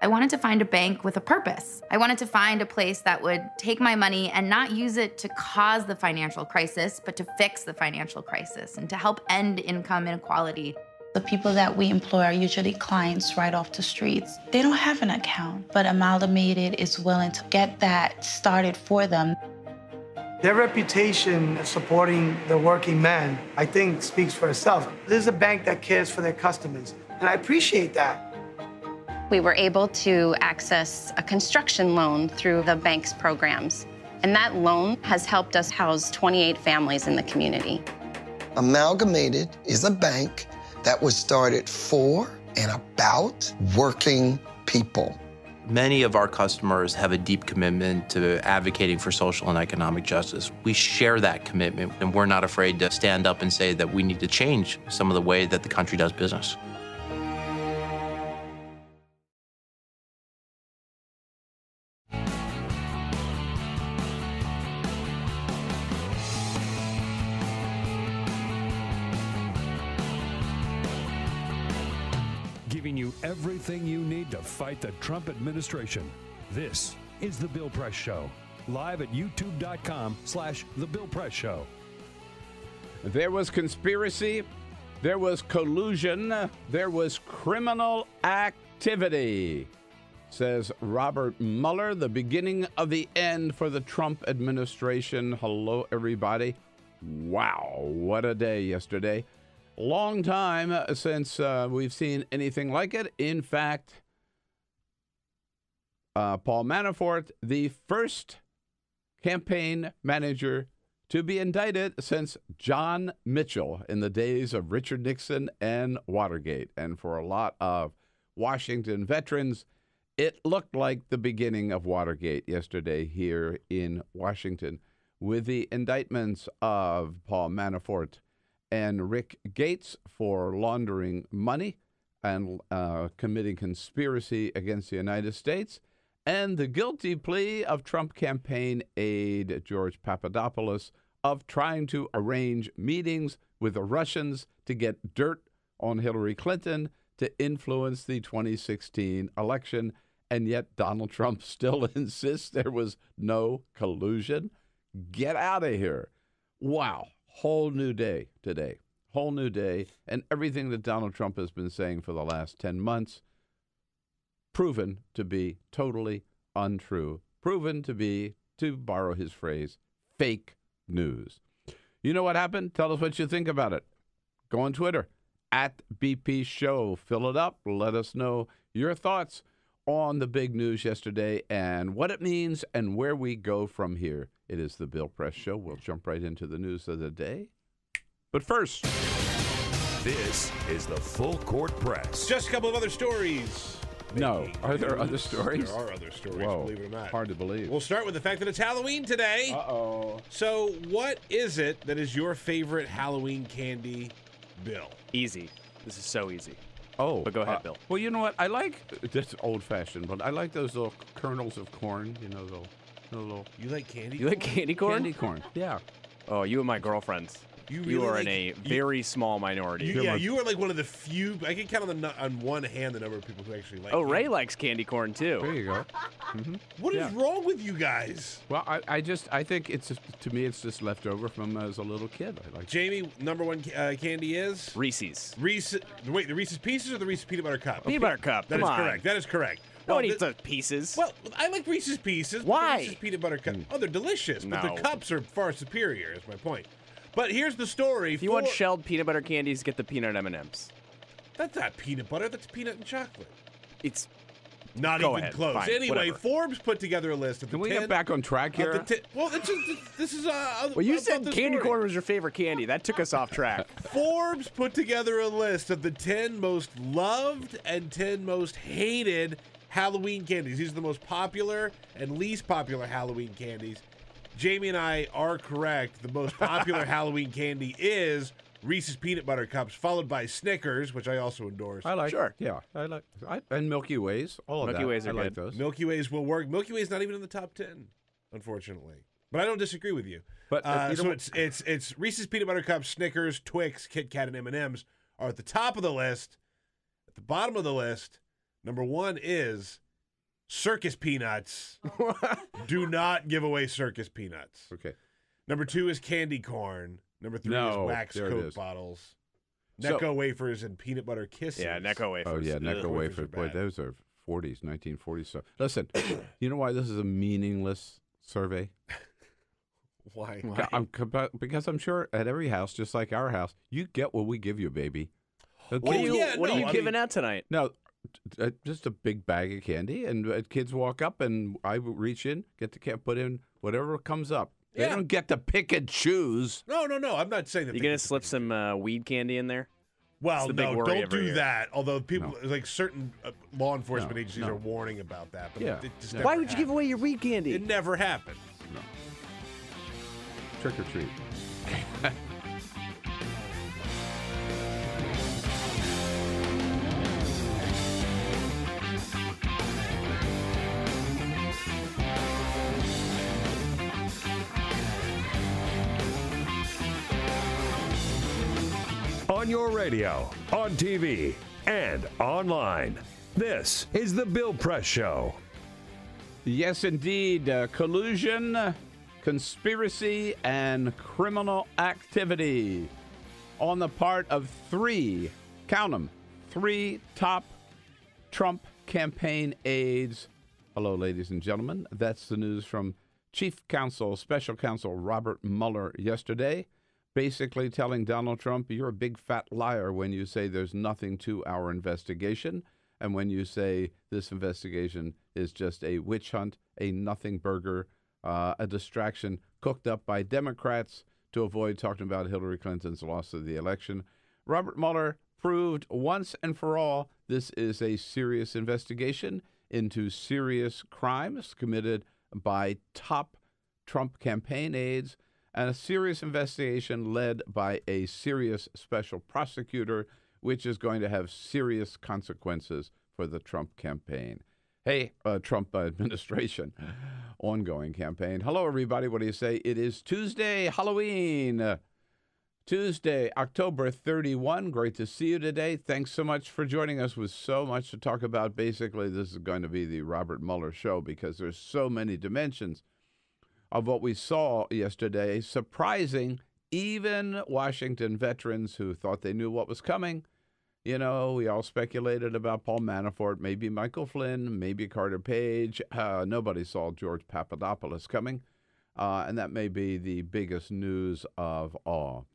I wanted to find a bank with a purpose. I wanted to find a place that would take my money and not use it to cause the financial crisis, but to fix the financial crisis and to help end income inequality. The people that we employ are usually clients right off the streets. They don't have an account, but Amalgamated is willing to get that started for them. Their reputation of supporting the working man, I think, speaks for itself. This is a bank that cares for their customers, and I appreciate that. We were able to access a construction loan through the bank's programs, and that loan has helped us house 28 families in the community. Amalgamated is a bank that was started for and about working people. Many of our customers have a deep commitment to advocating for social and economic justice. We share that commitment, and we're not afraid to stand up and say that we need to change some of the way that the country does business. Giving you everything you need to fight the Trump administration. This is The Bill Press Show, live at youtube.com/The Bill Press Show. There was conspiracy, there was collusion, there was criminal activity, says Robert Mueller, the beginning of the end for the Trump administration. Hello, everybody. Wow, what a day yesterday. Long time since we've seen anything like it. In fact, Paul Manafort, the first campaign manager to be indicted since John Mitchell in the days of Richard Nixon and Watergate. And for a lot of Washington veterans, it looked like the beginning of Watergate yesterday here in Washington, with the indictments of Paul Manafort and Rick Gates for laundering money and committing conspiracy against the United States, and the guilty plea of Trump campaign aide George Papadopoulos of trying to arrange meetings with the Russians to get dirt on Hillary Clinton to influence the 2016 election, and yet Donald Trump still insists there was no collusion. Get out of here. Wow. Whole new day today. Whole new day. And everything that Donald Trump has been saying for the last 10 months, proven to be totally untrue. Proven to be, to borrow his phrase, fake news. You know what happened? Tell us what you think about it. Go on Twitter, @BP Show. Fill it up. Let us know your thoughts on the big news yesterday and what it means and where we go from here. It is the Bill Press Show. We'll jump right into the news of the day. But first, This is the Full Court Press. Just a couple of other stories. No. Are there other stories? There are other stories, Whoa. believe it or not. Hard to believe. We'll start with the fact that it's Halloween today. Uh-oh. So what is it that is your favorite Halloween candy, Bill? Easy. This is so easy. Oh. But go ahead, Bill. Well, you know what? I like, that's old-fashioned, but I like those little kernels of corn, you know, the little... You like candy You like candy corn? Candy corn, yeah. Oh, you and my girlfriends. You are in a very small minority. You are like one of the few. I can count on one hand the number of people who actually like. Oh, Ray likes candy corn too. There you go. Mm-hmm. What is wrong with you guys? Well, I think it's just, to me, it's just left over from as a little kid. I like Jamie, number one candy is Reese's. Wait, the Reese's Pieces or the Reese's Peanut Butter Cup? Peanut Butter Cup. That is correct. That is correct. No one eats those pieces. Well, I like Reese's Pieces. Why? Reese's Peanut Butter Cup. Oh, they're delicious, but No. the cups are far superior. Is my point. But here's the story. If you want shelled peanut butter candies, get the peanut M&Ms. That's not peanut butter. That's peanut and chocolate. It's not Go even ahead. close. Fine, Anyway, whatever. Forbes put together a list of the Can we 10 get back on track here? Well, it's just, this is well, you said candy corn was your favorite candy. That took us off track. Forbes put together a list of the 10 most loved and 10 most hated Halloween candies. These are the most popular and least popular Halloween candies. Jamie and I are correct. The most popular Halloween candy is Reese's Peanut Butter Cups, followed by Snickers, which I also endorse. I like. Sure. Yeah, I like. And Milky Ways. All of Milky that. Ways are I like good. those. Milky Ways will work. Milky Way's not even in the top 10, unfortunately. But I don't disagree with you. But so it's Reese's Peanut Butter Cups, Snickers, Twix, Kit Kat, and M&Ms are at the top of the list. At the bottom of the list, number one is circus peanuts. Do not give away circus peanuts. Okay. Number 2 is candy corn. Number 3 is wax Coke bottles. Necco wafers and peanut butter kisses. Yeah, Necco wafers. Oh, yeah, Necco wafers. Boy, those are 40s, 1940s. So, listen, you know why this is a meaningless survey? Why? Because I'm sure at every house, just like our house, you get what we give you, baby. Okay? What are you giving out tonight? No, just a big bag of candy, and kids walk up, and I reach in, put in whatever comes up. They don't get to pick and choose. No. I'm not saying that. You gonna slip some weed candy in there? Well, no, don't do that. Although people, like certain law enforcement agencies are warning about that. But it just Why would you give away your weed candy? It never happened. No. Trick or treat. On your radio, on TV, and online. This is The Bill Press Show. Yes, indeed. Collusion, conspiracy, and criminal activity on the part of 3, count them, 3 top Trump campaign aides. Hello, ladies and gentlemen. That's the news from Special Counsel Robert Mueller yesterday, basically telling Donald Trump, you're a big fat liar when you say there's nothing to our investigation, and when you say this investigation is just a witch hunt, a nothing burger, a distraction cooked up by Democrats to avoid talking about Hillary Clinton's loss of the election. Robert Mueller proved once and for all this is a serious investigation into serious crimes committed by top Trump campaign aides, and a serious investigation led by a serious special prosecutor, which is going to have serious consequences for the Trump campaign. Hey, Trump administration, ongoing campaign. Hello, everybody. What do you say? It is Tuesday, Halloween. Tuesday, October 31. Great to see you today. Thanks so much for joining us with so much to talk about. Basically, this is going to be the Robert Mueller show because there's so many dimensions of what we saw yesterday. Surprising, even Washington veterans who thought they knew what was coming. You know, we all speculated about Paul Manafort, maybe Michael Flynn, maybe Carter Page. Nobody saw George Papadopoulos coming, and that may be the biggest news of all.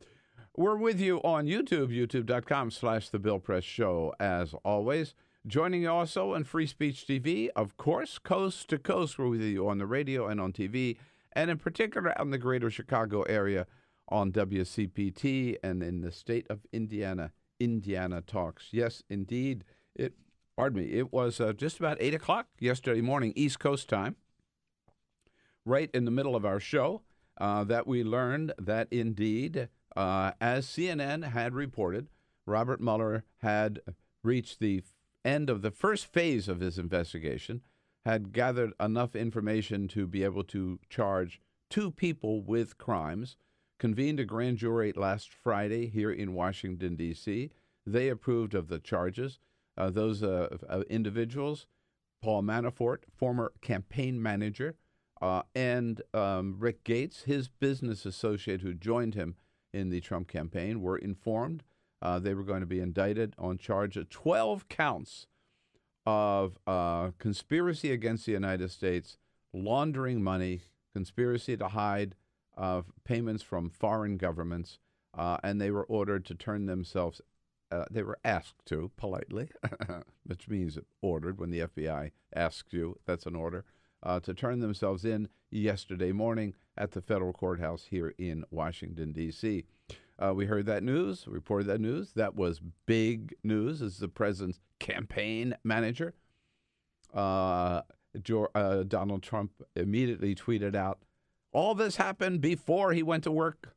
We're with you on YouTube, youtube.com/The Bill Press Show, as always. Joining you also on Free Speech TV, of course, coast to coast. We're with you on the radio and on TV, and in particular on the greater Chicago area on WCPT and in the state of Indiana, Indiana Talks. Yes, indeed. It was just about 8 o'clock yesterday morning, East Coast time, right in the middle of our show, that we learned that indeed, as CNN had reported, Robert Mueller had reached the end of the first phase of his investigation, had gathered enough information to be able to charge 2 people with crimes, convened a grand jury last Friday here in Washington, D.C. They approved of the charges. Those individuals, Paul Manafort, former campaign manager, and Rick Gates, his business associate who joined him in the Trump campaign, were informed they were going to be indicted on charge of 12 counts of conspiracy against the United States, laundering money, conspiracy to hide payments from foreign governments, and they were ordered to turn themselves, they were asked to, politely, which means ordered when the FBI asks you, that's an order, to turn themselves in yesterday morning at the federal courthouse here in Washington, D.C. We heard that news, reported that news. That was big news as the president's campaign manager. Donald Trump immediately tweeted out, all this happened before he went to work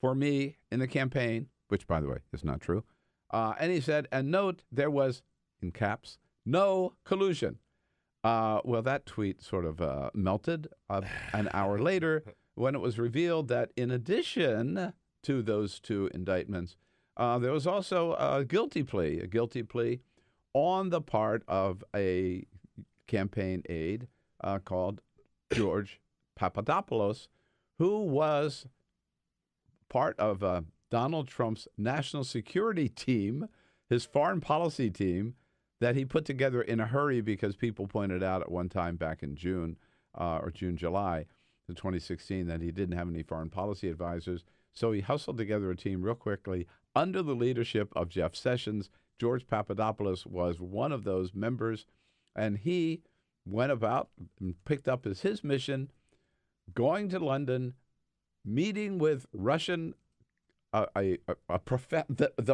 for me in the campaign, which, by the way, is not true. And he said, and note, there was, in caps, no collusion. Well, that tweet sort of melted an hour later when it was revealed that in addition to those 2 indictments, there was also a guilty plea on the part of a campaign aide called George Papadopoulos, who was part of Donald Trump's national security team, his foreign policy team, that he put together in a hurry because people pointed out at one time back in June, July of 2016, that he didn't have any foreign policy advisors. So he hustled together a team real quickly under the leadership of Jeff Sessions. George Papadopoulos was one of those members, and he went about and picked up as his mission, going to London, meeting with Russian, the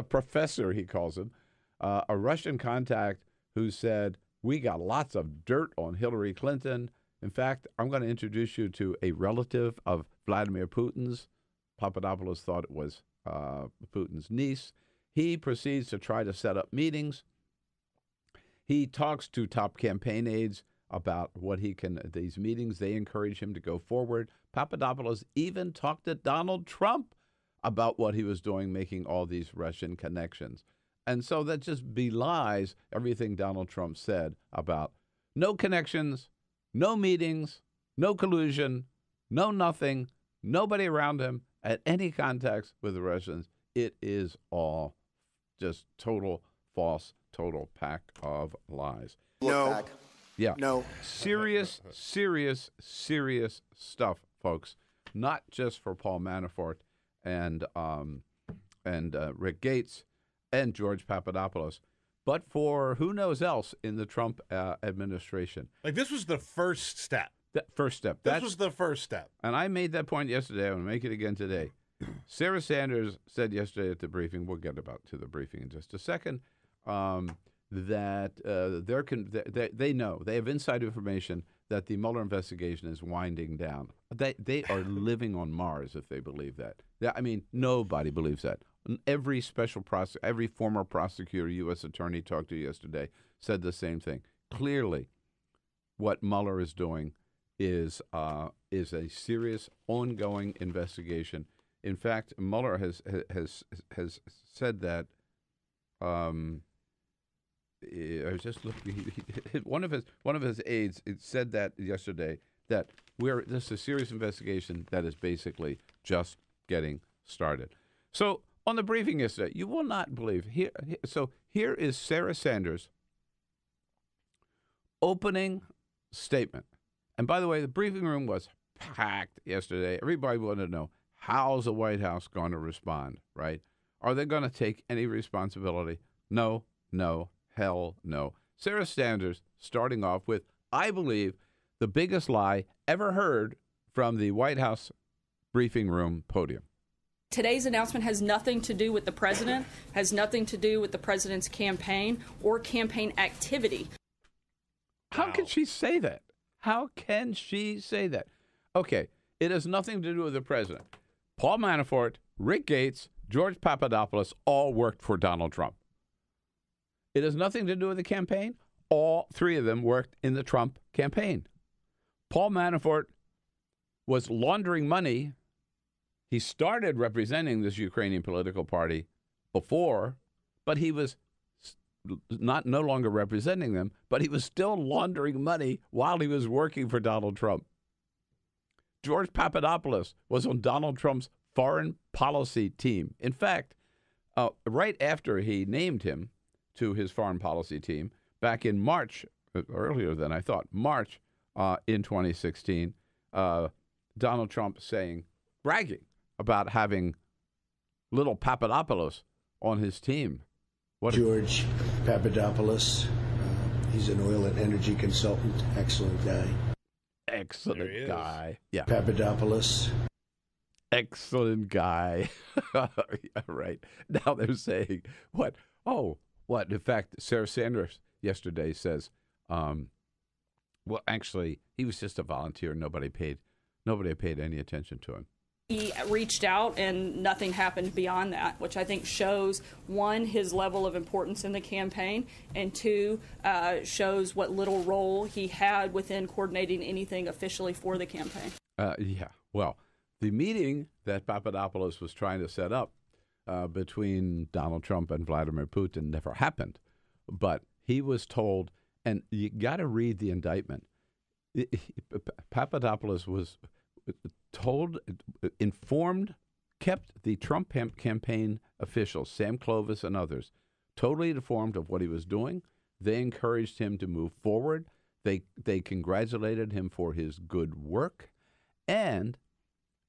professor, he calls him, a Russian contact who said, we got lots of dirt on Hillary Clinton. In fact, I'm going to introduce you to a relative of Vladimir Putin's. Papadopoulos thought it was Putin's niece. He proceeds to try to set up meetings. He talks to top campaign aides about what he can, these meetings. They encourage him to go forward. Papadopoulos even talked to Donald Trump about what he was doing, making all these Russian connections. And so that just belies everything Donald Trump said about no connections, no meetings, no collusion, no nothing, nobody around him had any contacts with the Russians. It is all just total false, total pack of lies. No. Yeah. No. Serious, serious, serious stuff, folks. Not just for Paul Manafort and Rick Gates and George Papadopoulos, but for who knows else in the Trump administration. Like, this was the first step. That first step. This was the first step. And I made that point yesterday. I'm going to make it again today. Sarah Sanders said yesterday at the briefing, we'll get to the briefing in just a second, that they know, they have inside information that the Mueller investigation is winding down. They are living on Mars if they believe that. I mean, nobody believes that. Every every former prosecutor, U.S. attorney talked to yesterday said the same thing. Clearly, what Mueller is doing is a serious, ongoing investigation. In fact, Mueller has said that. I was just looking. One of his aides said that yesterday, that this is a serious investigation that is basically just getting started. So on the briefing yesterday, you will not believe here. So here is Sarah Sanders' opening statement. And by the way, the briefing room was packed yesterday. Everybody wanted to know, how's the White House going to respond, right? Are they going to take any responsibility? No, no, hell no. Sarah Sanders starting off with, I believe, the biggest lie ever heard from the White House briefing room podium. Today's announcement has nothing to do with the president, has nothing to do with the president's campaign or campaign activity. How can she say that? How can she say that? Okay, it has nothing to do with the president. Paul Manafort, Rick Gates, George Papadopoulos all worked for Donald Trump. It has nothing to do with the campaign. All three of them worked in the Trump campaign. Paul Manafort was laundering money. He started representing this Ukrainian political party before, but he was no longer representing them, but he was still laundering money while he was working for Donald Trump. George Papadopoulos was on Donald Trump's foreign policy team. In fact, right after he named him to his foreign policy team, back in March, earlier than I thought, March in 2016, Donald Trump bragging about having little Papadopoulos on his team. George Papadopoulos, he's an oil and energy consultant, excellent guy. Excellent guy. Yeah. Papadopoulos. Excellent guy. Yeah, right. Now they're saying, what? Oh, what? In fact, Sarah Sanders yesterday says, well, actually, he was just a volunteer. Nobody paid any attention to him. He reached out and nothing happened beyond that, which I think shows, one, his level of importance in the campaign, and two, shows what little role he had within coordinating anything officially for the campaign. Yeah, well, the meeting that Papadopoulos was trying to set up between Donald Trump and Vladimir Putin never happened, but he was told And you got to read the indictment. Papadopoulos was told, informed, kept the Trump campaign officials, Sam Clovis and others, totally informed of what he was doing. They encouraged him to move forward. They congratulated him for his good work. And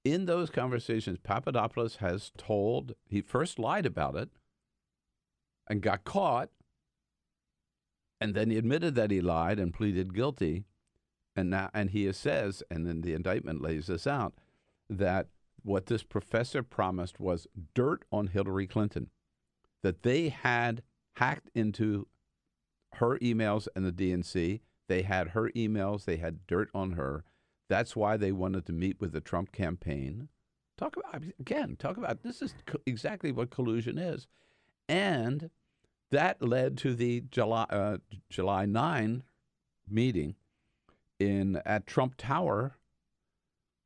in those conversations, Papadopoulos has told, he first lied about it and got caught. And then he admitted that he lied and pleaded guilty. And he says, and then the indictment lays this out, that what this professor promised was dirt on Hillary Clinton, that they had hacked into her emails and the DNC. They had her emails. They had dirt on her. That's why they wanted to meet with the Trump campaign. Talk about this is exactly what collusion is. And that led to the July 9 meeting at Trump Tower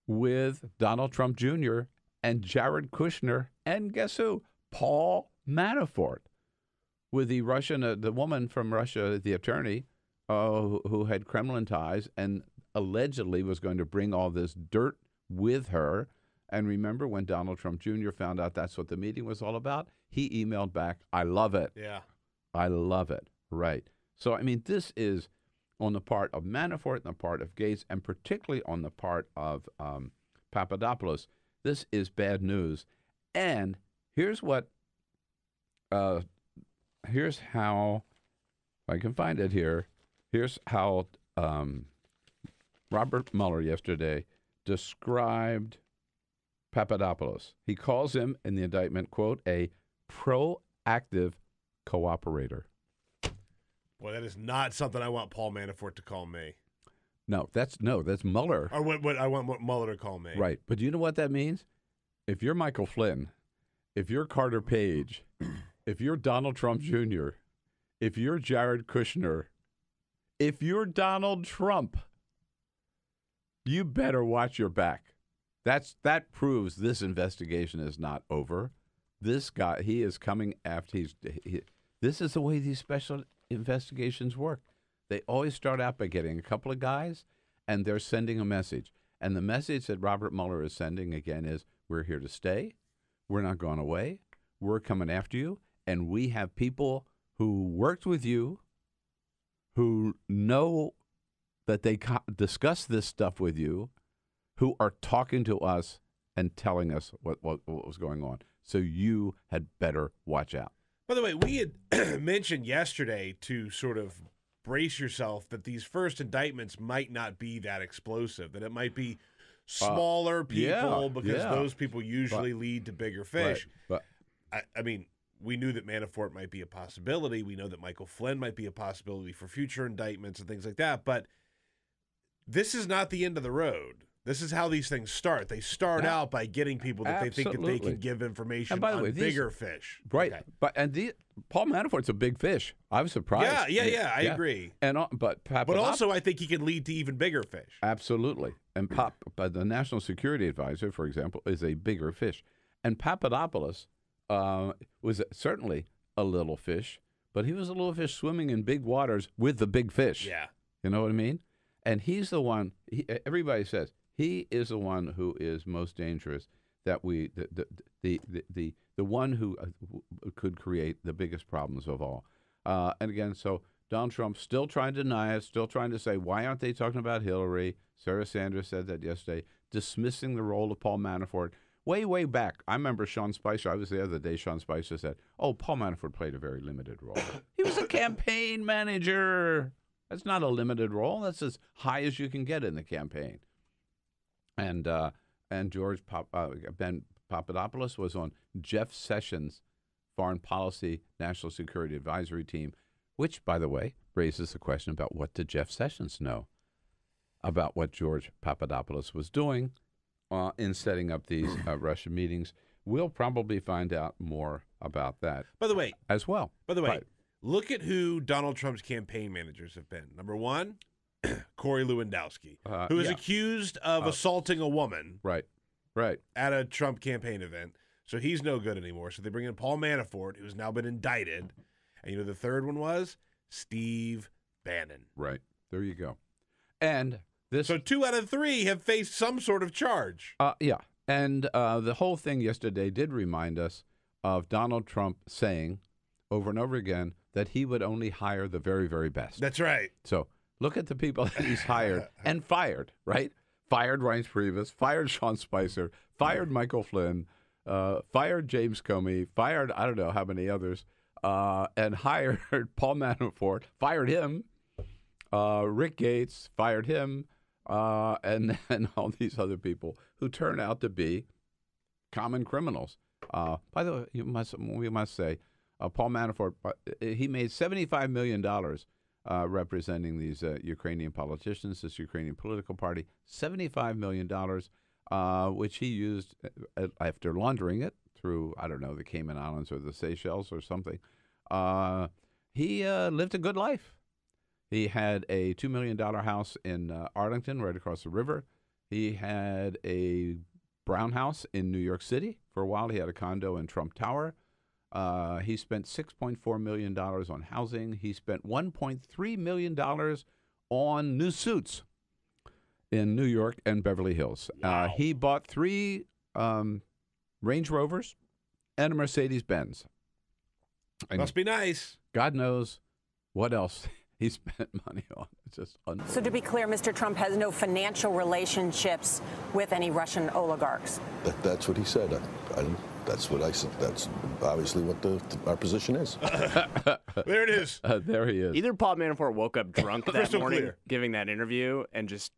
with Donald Trump Jr. and Jared Kushner and guess who? Paul Manafort, with the woman from Russia, the attorney, who had Kremlin ties and allegedly was going to bring all this dirt with her. And remember when Donald Trump Jr. found out that's what the meeting was all about? He emailed back, "I love it." Yeah. I love it. Right. So, I mean, this is on the part of Manafort and the part of Gates, and particularly on the part of Papadopoulos. This is bad news. And here's what, here's how, if I can find it here, here's how Robert Mueller yesterday described Papadopoulos. He calls him, in the indictment, quote, a proactive cooperator. Boy, that is not something I want Paul Manafort to call me. No, that's Mueller. Or what I want Mueller to call me. Right. But do you know what that means? If you're Michael Flynn, if you're Carter Page, if you're Donald Trump Jr., if you're Jared Kushner, if you're Donald Trump, you better watch your back. That proves this investigation is not over. This guy, he is coming after. This is the way these special investigations work. They always start out by getting a couple of guys, and they're sending a message. And the message that Robert Mueller is sending, again, is we're here to stay. We're not going away. We're coming after you. And we have people who worked with you, who know that they discuss this stuff with you, who are talking to us and telling us what was going on. So you had better watch out. By the way, we had mentioned yesterday to sort of brace yourself that these first indictments might not be that explosive, that it might be smaller people because those people usually lead to bigger fish. Right. I mean, we knew that Manafort might be a possibility. We know that Michael Flynn might be a possibility for future indictments and things like that. But this is not the end of the road. This is how these things start. They start out by getting people that they think that they can give information on bigger fish. Right. Okay. But Paul Manafort's a big fish. I was surprised. Yeah, I agree. But also I think he can lead to even bigger fish. Absolutely. And the National Security Advisor, for example, is a bigger fish. And Papadopoulos was certainly a little fish, but he was a little fish swimming in big waters with the big fish. Yeah. You know what I mean? And he's the one, everybody says, he is the one who is most dangerous, that the one who could create the biggest problems of all. And again, so Donald Trump still trying to deny it, still trying to say, why aren't they talking about Hillary? Sarah Sanders said that yesterday, dismissing the role of Paul Manafort. Way back, I remember Sean Spicer, I was there the day Sean Spicer said, oh, Paul Manafort played a very limited role. He was a campaign manager. That's not a limited role. That's as high as you can get in the campaign. And Ben Papadopoulos was on Jeff Sessions' Foreign Policy National Security Advisory Team, which, by the way, raises the question about what did Jeff Sessions know about what George Papadopoulos was doing in setting up these Russian meetings. We'll probably find out more about that. By the way, as well. By the way, look at who Donald Trump's campaign managers have been. Number one, Corey Lewandowski, who is accused of assaulting a woman. Right. At a Trump campaign event. So he's no good anymore. So they bring in Paul Manafort, who's now been indicted. And you know the third one was? Steve Bannon. Right. There you go. And this. So 2 out of 3 have faced some sort of charge. Yeah. And the whole thing yesterday did remind us of Donald Trump saying over and over again that he would only hire the very, very best. That's right. So look at the people that he's hired and fired, right? Fired Reince Priebus, fired Sean Spicer, fired Michael Flynn, fired James Comey, fired I don't know how many others, and hired Paul Manafort, fired him, Rick Gates, fired him, and then all these other people who turn out to be common criminals. By the way, we must say, Paul Manafort, he made $75 million representing these Ukrainian politicians, this Ukrainian political party, $75 million, which he used after laundering it through, I don't know, the Cayman Islands or the Seychelles or something. He lived a good life. He had a $2 million house in Arlington, right across the river. He had a brown house in New York City. For a while, he had a condo in Trump Tower. He spent $6.4 million on housing. He spent $1.3 million on new suits in New York and Beverly Hills. Wow. He bought 3 Range Rovers and a Mercedes-Benz. Must be nice. God knows what else he spent money on. It's just unbelievable. So to be clear, Mr. Trump has no financial relationships with any Russian oligarchs. That's what he said. That's what I said. That's obviously what our position is. There it is. There he is. Either Paul Manafort woke up drunk that morning clear. giving that interview and just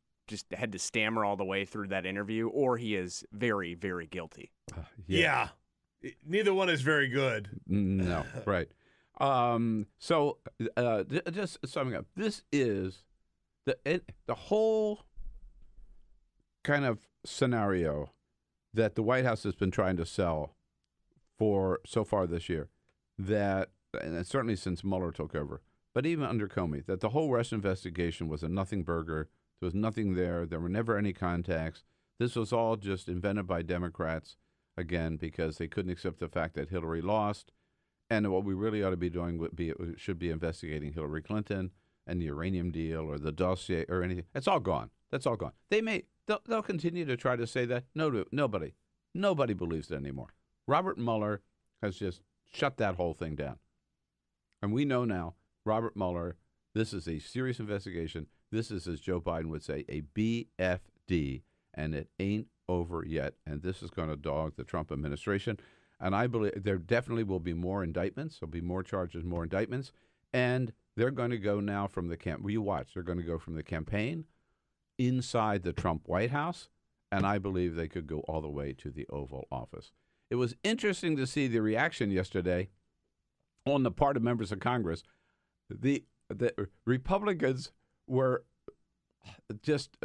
had to stammer all the way through that interview, or he is very, very guilty. Yeah. Neither one is very good. No, right. So just summing up, this is the whole kind of scenario that the White House has been trying to sell for so far this year, that, and certainly since Mueller took over, but even under Comey, that the whole Russia investigation was a nothing burger. There was nothing there. There were never any contacts. This was all just invented by Democrats, again, because they couldn't accept the fact that Hillary lost. And what we really ought to be doing should be investigating Hillary Clinton and the uranium deal or the dossier or anything. It's all gone. That's all gone. They'll continue to try to say that. Nobody believes it anymore. Robert Mueller has just shut that whole thing down. And we know now, Robert Mueller, this is a serious investigation. This is, as Joe Biden would say, a BFD, and it ain't over yet. And this is going to dog the Trump administration. And I believe there definitely will be more indictments. There'll be more charges, more indictments. And they're going to go now from the camp. Will you watch? They're going to go from the campaign inside the Trump White House. And I believe they could go all the way to the Oval Office. It was interesting to see the reaction yesterday on the part of members of Congress. The Republicans were just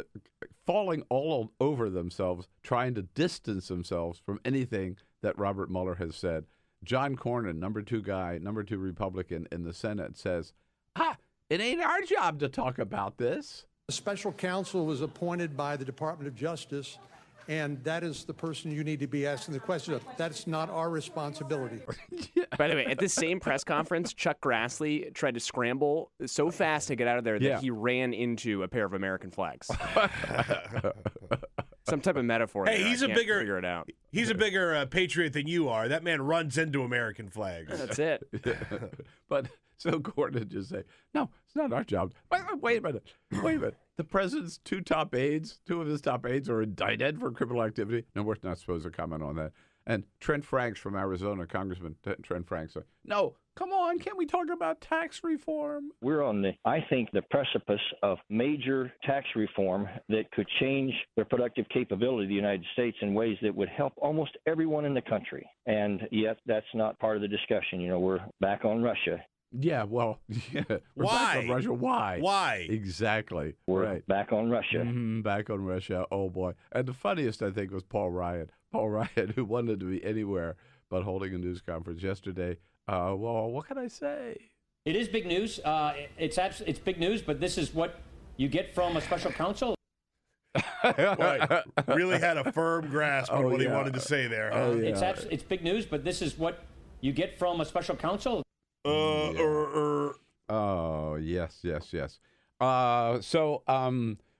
falling all over themselves, trying to distance themselves from anything that Robert Mueller has said. John Cornyn, number 2 Republican in the Senate, says, it ain't our job to talk about this. A special counsel was appointed by the Department of Justice, and that is the person you need to be asking the question of. That's not our responsibility. By the way, at this same press conference, Chuck Grassley tried to scramble so fast to get out of there that he ran into a pair of American flags. Some type of metaphor. Hey, there. he's I a can't bigger figure it out. He's a bigger patriot than you are. That man runs into American flags. That's it. But so Gordon just say, no, it's not our job. Wait a minute. The president's 2 of his top aides are indicted for criminal activity. No, we're not supposed to comment on that. And Trent Franks from Arizona, Congressman Trent Franks, said, no, come on, can't we talk about tax reform? We're on I think, the precipice of major tax reform that could change the productive capability of the United States in ways that would help almost everyone in the country. And yet that's not part of the discussion. We're back on Russia. Yeah, well, we're back on Russia. Why? Why? Exactly. We're back on Russia. Back on Russia. Oh, boy. And the funniest, I think, was Paul Ryan. Paul Ryan, who wanted to be anywhere but holding a news conference yesterday. Well, what can I say? It is big news. It's big news, but this is what you get from a special counsel. Boy, really had a firm grasp on what he wanted to say there. Huh? It's big news, but this is what you get from a special counsel. Oh, yes. So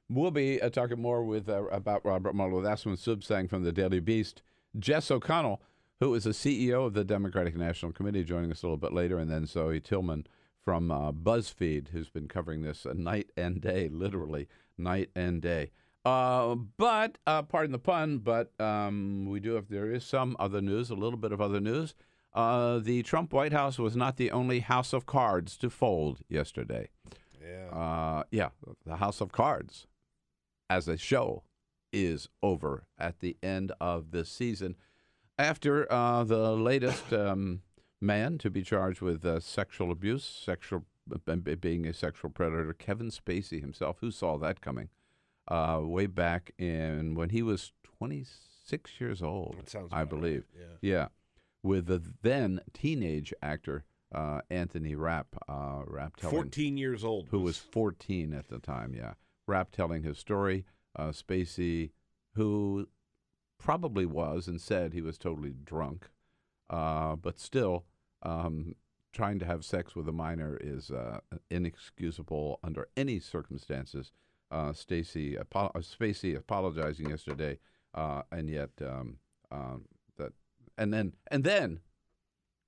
we'll be talking more about Robert Mueller with Asawin Suebsaeng from the Daily Beast. Jess O'Connell, who is the CEO of the Democratic National Committee, joining us a little bit later, and then Zoe Tillman from BuzzFeed, who's been covering this night and day, literally night and day. But pardon the pun, but there is some other news, a little bit of other news. The Trump White House was not the only house of cards to fold yesterday. Yeah. The House of Cards as a show is over at the end of this season after the latest man to be charged with sexual abuse, being a sexual predator, Kevin Spacey himself. Who saw that coming? Way back when he was 26 years old, I believe. Right. Yeah. With the then teenage actor Anthony Rapp telling 14 years old. Who was 14 at the time, yeah. Rapp telling his story. Spacey, who probably was and said he was totally drunk, but still trying to have sex with a minor is inexcusable under any circumstances. Spacey apologizing yesterday, and yet and then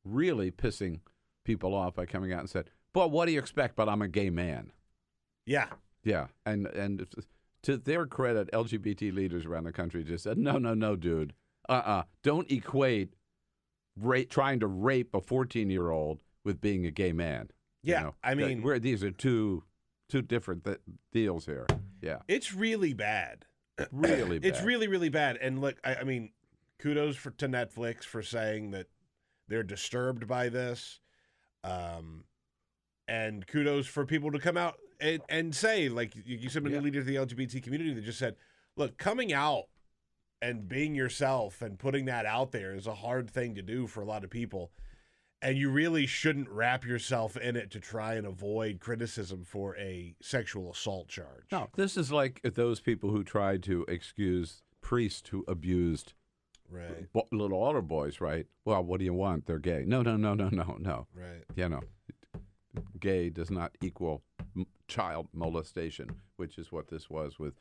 really pissing people off by coming out and said, "Well, what do you expect? But I'm a gay man." Yeah, and to their credit, LGBT leaders around the country just said, "No, dude, don't equate trying to rape a 14-year-old with being a gay man." Yeah, I mean, these are two different deals here. Yeah, it's really bad. Really bad. It's really, really bad. And look, I mean, kudos to Netflix for saying that they're disturbed by this, and kudos for people to come out and say, like you said, many leaders of the LGBT community that just said, look, coming out and being yourself and putting that out there is a hard thing to do for a lot of people. And you really shouldn't wrap yourself in it to try and avoid criticism for a sexual assault charge. No, this is like those people who tried to excuse priests who abused little altar boys, right? Well, what do you want? They're gay. No. Right. You know, gay does not equal child molestation, which is what this was with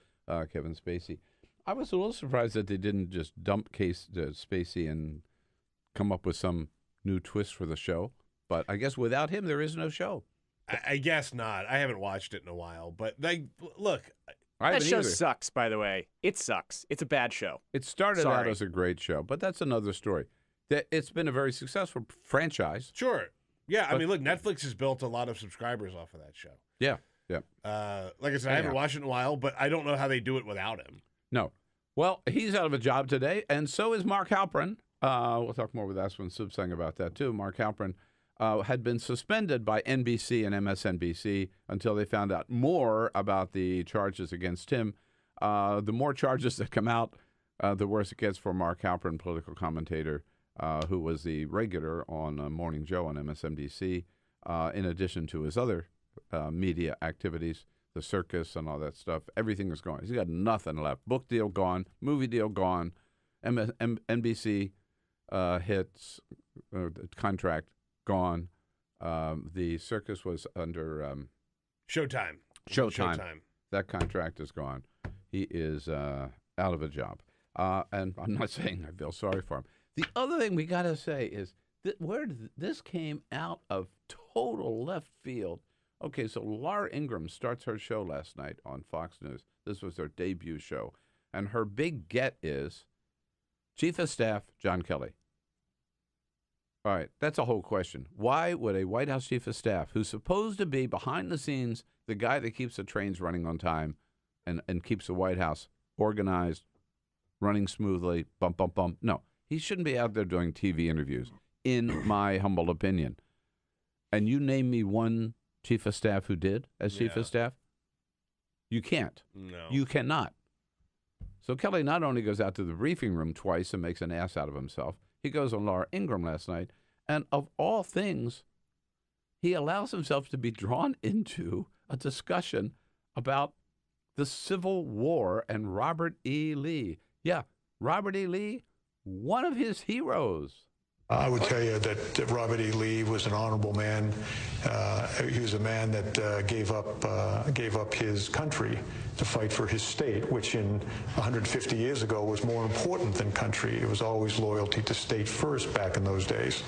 Kevin Spacey. I was a little surprised that they didn't just dump Spacey and come up with some new twist for the show, but I guess without him there is no show. I guess not. I haven't watched it in a while, but look, that show sucks. By the way, it sucks. It's a bad show. It started out as a great show, but that's another story. It's been a very successful franchise. Sure, yeah. I mean, look, Netflix has built a lot of subscribers off of that show. Yeah. Like I said, I haven't watched it in a while, but I don't know how they do it without him. No. Well, he's out of a job today, and so is Mark Halperin. We'll talk more with Asawin Suebsaeng about that, too. Mark Halperin had been suspended by NBC and MSNBC until they found out more about the charges against him. The more charges that come out, the worse it gets for Mark Halperin, political commentator, who was the regular on Morning Joe on MSNBC, in addition to his other media activities, the circus and all that stuff. Everything is gone. He's got nothing left. Book deal gone. Movie deal gone. NBC hits contract gone. The circus was under Showtime. That contract is gone. He is out of a job. And I'm not saying I feel sorry for him. The other thing we got to say is that this came out of total left field. Okay, so Laura Ingraham starts her show last night on Fox News. This was her debut show. And her big get is Chief of Staff John Kelly. All right, that's a whole question. Why would a White House Chief of Staff, who's supposed to be behind the scenes, the guy that keeps the trains running on time and keeps the White House organized, running smoothly, bump, bump, bump. No, he shouldn't be out there doing TV interviews, in my humble opinion. And you name me one Chief of Staff who did as Chief of Staff? You can't. No. You cannot. So Kelly not only goes out to the briefing room twice and makes an ass out of himself, he goes on Laura Ingraham last night, and of all things, he allows himself to be drawn into a discussion about the Civil War and Robert E. Lee. Yeah, Robert E. Lee, one of his heroes. I would tell you that Robert E. Lee was an honorable man. He was a man that gave up his country to fight for his state, which in 150 years ago was more important than country. It was always loyalty to state first back in those days.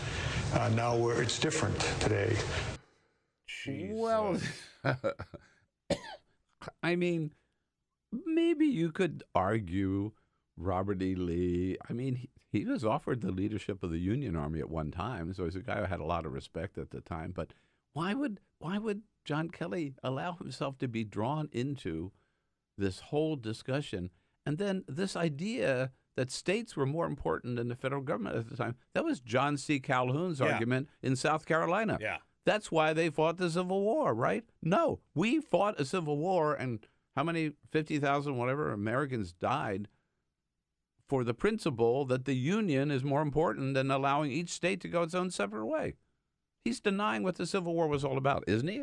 Now it's different today. Jesus. Well, I mean, maybe you could argue Robert E. Lee. I mean, he was offered the leadership of the Union Army at one time, so he's a guy who had a lot of respect at the time. But why would John Kelly allow himself to be drawn into this whole discussion? And then this idea that states were more important than the federal government at the time, that was John C. Calhoun's argument in South Carolina. Yeah. That's why they fought the Civil War, right? No, we fought a Civil War, and how many, 50,000, whatever, Americans died for the principle that the Union is more important than allowing each state to go its own separate way. He's denying what the Civil War was all about, isn't he?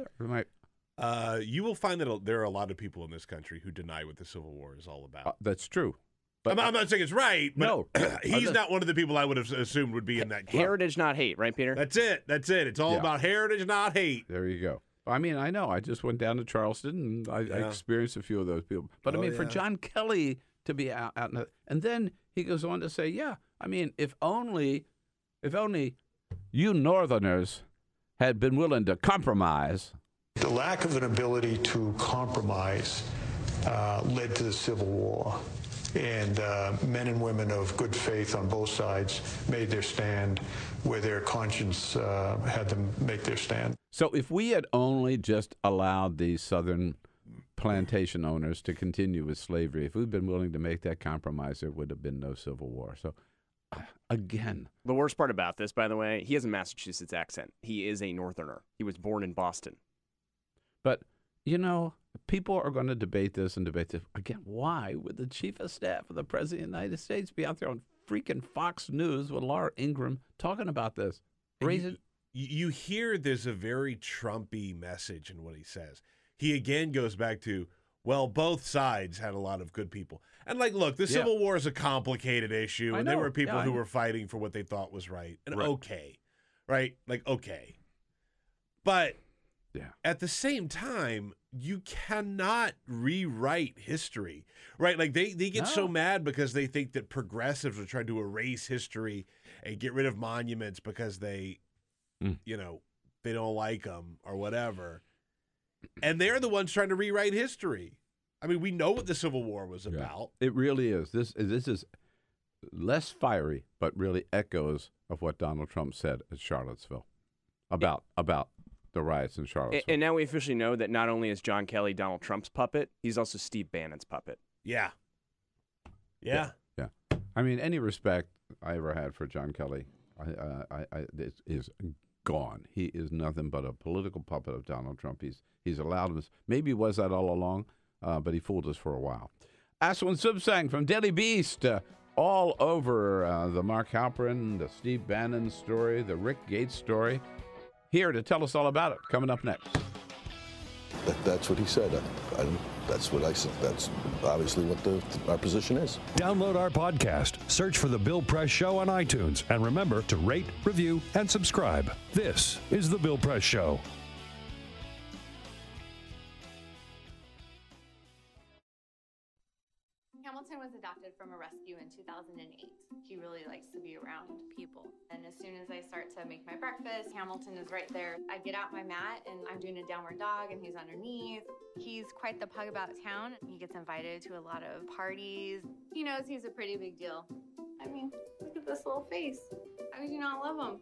You will find that there are a lot of people in this country who deny what the Civil War is all about. That's true. But I'm not saying it's right, but no, he's not one of the people I would have assumed would be in that club. Heritage, not hate, right, Peter? That's it. It's all about heritage, not hate. There you go. I mean, I know. I just went down to Charleston, and I experienced a few of those people. But, I mean, for John Kelly to be out in and then he goes on to say, yeah, I mean, if only you Northerners had been willing to compromise. The lack of an ability to compromise led to the Civil War. And men and women of good faith on both sides made their stand where their conscience had them make their stand. So if we had only just allowed these Southern plantation owners to continue with slavery, if we'd been willing to make that compromise, there would have been no Civil War. So, again. The worst part about this, by the way, he has a Massachusetts accent. He is a Northerner. He was born in Boston. But, you know, people are going to debate this. Again, why would the chief of staff of the President of the United States be out there on freaking Fox News with Laura Ingraham talking about this? You hear there's a very Trumpy message in what he says. He again goes back to, well, both sides had a lot of good people. And, like, look, the Civil War is a complicated issue, and there were people who were fighting for what they thought was right. And okay. But at the same time, you cannot rewrite history, right? Like, they get so mad because they think that progressives are trying to erase history and get rid of monuments because they, you know, they don't like them or whatever. And they're the ones trying to rewrite history. I mean, we know what the Civil War was about. It really is. This is less fiery, but really echoes of what Donald Trump said at Charlottesville about the riots in Charlottesville. And now we officially know that not only is John Kelly Donald Trump's puppet, he's also Steve Bannon's puppet. Yeah. I mean, any respect I ever had for John Kelly is gone. He is nothing but a political puppet of Donald Trump. He's allowed us. Maybe he was that all along, but he fooled us for a while. Asawin Suebsaeng from Daily Beast, all over the Mark Halperin, the Steve Bannon story, the Rick Gates story. Here to tell us all about it. Coming up next. That's what he said. That's what I said. That's obviously what our position is. Download our podcast. Search for The Bill Press Show on iTunes. And remember to rate, review, and subscribe. This is The Bill Press Show. Hamilton was adopted from a rescue in 2008. He really likes to be around people. And as soon as I start to make my breakfast, Hamilton is right there. I get out my mat and I'm doing a downward dog and he's underneath. He's quite the pug about town. He gets invited to a lot of parties. He knows he's a pretty big deal. I mean, look at this little face. How could you not love him?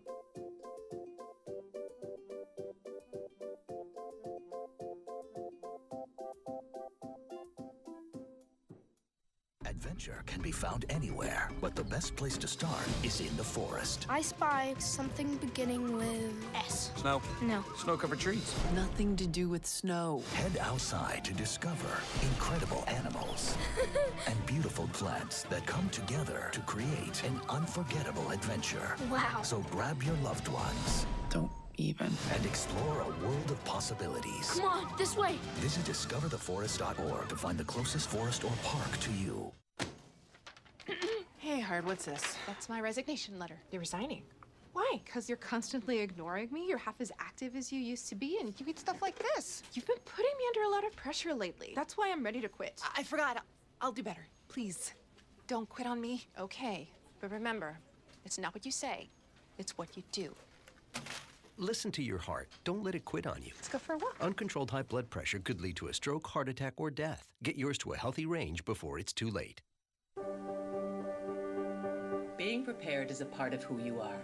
Adventure can be found anywhere, but the best place to start is in the forest. I spy something beginning with S. Snow? No. Snow-covered trees? Nothing to do with snow. Head outside to discover incredible animals and beautiful plants that come together to create an unforgettable adventure. Wow. So grab your loved ones. Don't even. And explore a world of possibilities. Come on, this way. Visit discovertheforest.org to find the closest forest or park to you. Hey, Hard, what's this? That's my resignation letter. You're resigning. Why? Because you're constantly ignoring me? You're half as active as you used to be, and you get stuff like this. You've been putting me under a lot of pressure lately. That's why I'm ready to quit. I forgot. I'll do better. Please, don't quit on me. Okay. But remember, it's not what you say. It's what you do. Listen to your heart. Don't let it quit on you. Let's go for a walk. Uncontrolled high blood pressure could lead to a stroke, heart attack, or death. Get yours to a healthy range before it's too late. Being prepared is a part of who you are.